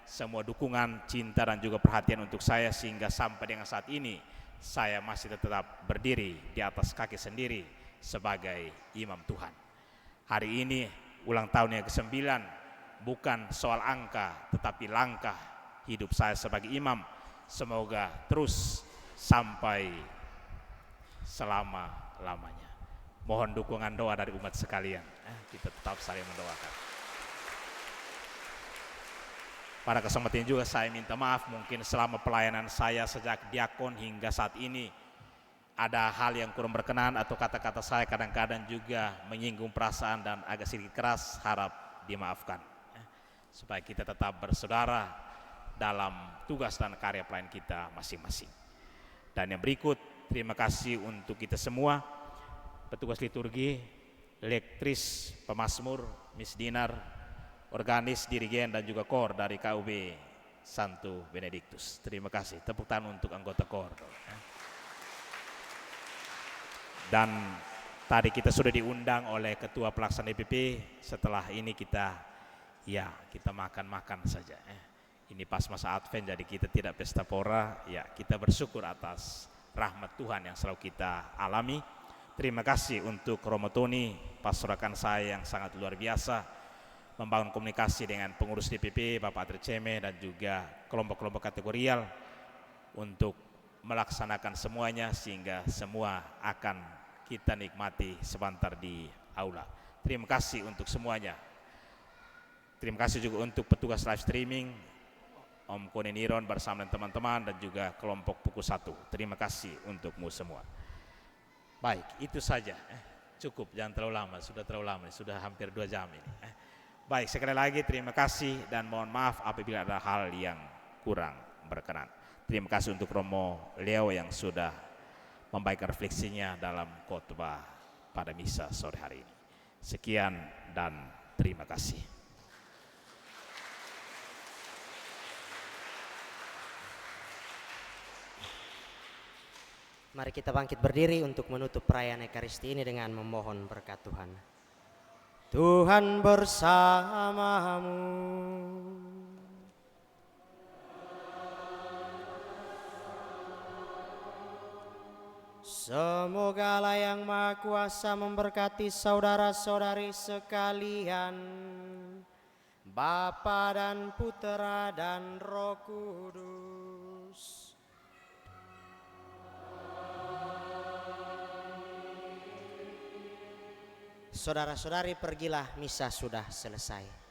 [SPEAKER 6] semua dukungan, cinta dan juga perhatian untuk saya sehingga sampai dengan saat ini saya masih tetap berdiri di atas kaki sendiri sebagai imam Tuhan. Hari ini ulang tahun yang ke-9, bukan soal angka tetapi langkah hidup saya sebagai imam. Semoga terus sampai selama-lamanya. Mohon dukungan doa dari umat sekalian. Kita tetap saling mendoakan. Pada kesempatan juga saya minta maaf, mungkin selama pelayanan saya sejak diakon hingga saat ini ada hal yang kurang berkenan atau kata-kata saya kadang-kadang juga menyinggung perasaan dan agak sedikit keras, harap dimaafkan. Supaya kita tetap bersaudara dalam tugas dan karya pelayanan kita masing-masing. Dan yang berikut, terima kasih untuk kita semua, petugas liturgi, lektris, pemazmur, Miss Dinar, organis, dirigen, dan juga kor dari KUB Santo Benediktus. Terima kasih. Tepuk tangan untuk anggota kor. Dan tadi kita sudah diundang oleh Ketua Pelaksana DPP. Setelah ini kita makan-makan saja. Ini pas masa Advent, jadi kita tidak pesta pora. Ya, kita bersyukur atas rahmat Tuhan yang selalu kita alami. Terima kasih untuk Romo Tony, pastorakan saya yang sangat luar biasa, membangun komunikasi dengan pengurus DPP, Bapak Adri Ceme, dan juga kelompok-kelompok kategorial untuk melaksanakan semuanya sehingga semua akan kita nikmati sebentar di aula. Terima kasih untuk semuanya. Terima kasih juga untuk petugas live streaming, Om Koneniron bersama teman-teman dan juga kelompok Pukul 1. Terima kasih untukmu semua. Baik, itu saja. Cukup, jangan terlalu lama, sudah hampir 2 jam ini. Baik, sekali lagi terima kasih dan mohon maaf apabila ada hal yang kurang berkenan. Terima kasih untuk Romo Leo yang sudah membagikan refleksinya dalam khotbah pada misa sore hari ini. Sekian dan terima kasih.
[SPEAKER 1] Mari kita bangkit berdiri untuk menutup perayaan Ekaristi ini dengan memohon berkat Tuhan. Tuhan bersamamu. Semoga Allah yang Maha Kuasa memberkati saudara-saudari sekalian, Bapa dan Putera dan Roh Kudus. Saudara-saudari, pergilah, misa sudah selesai.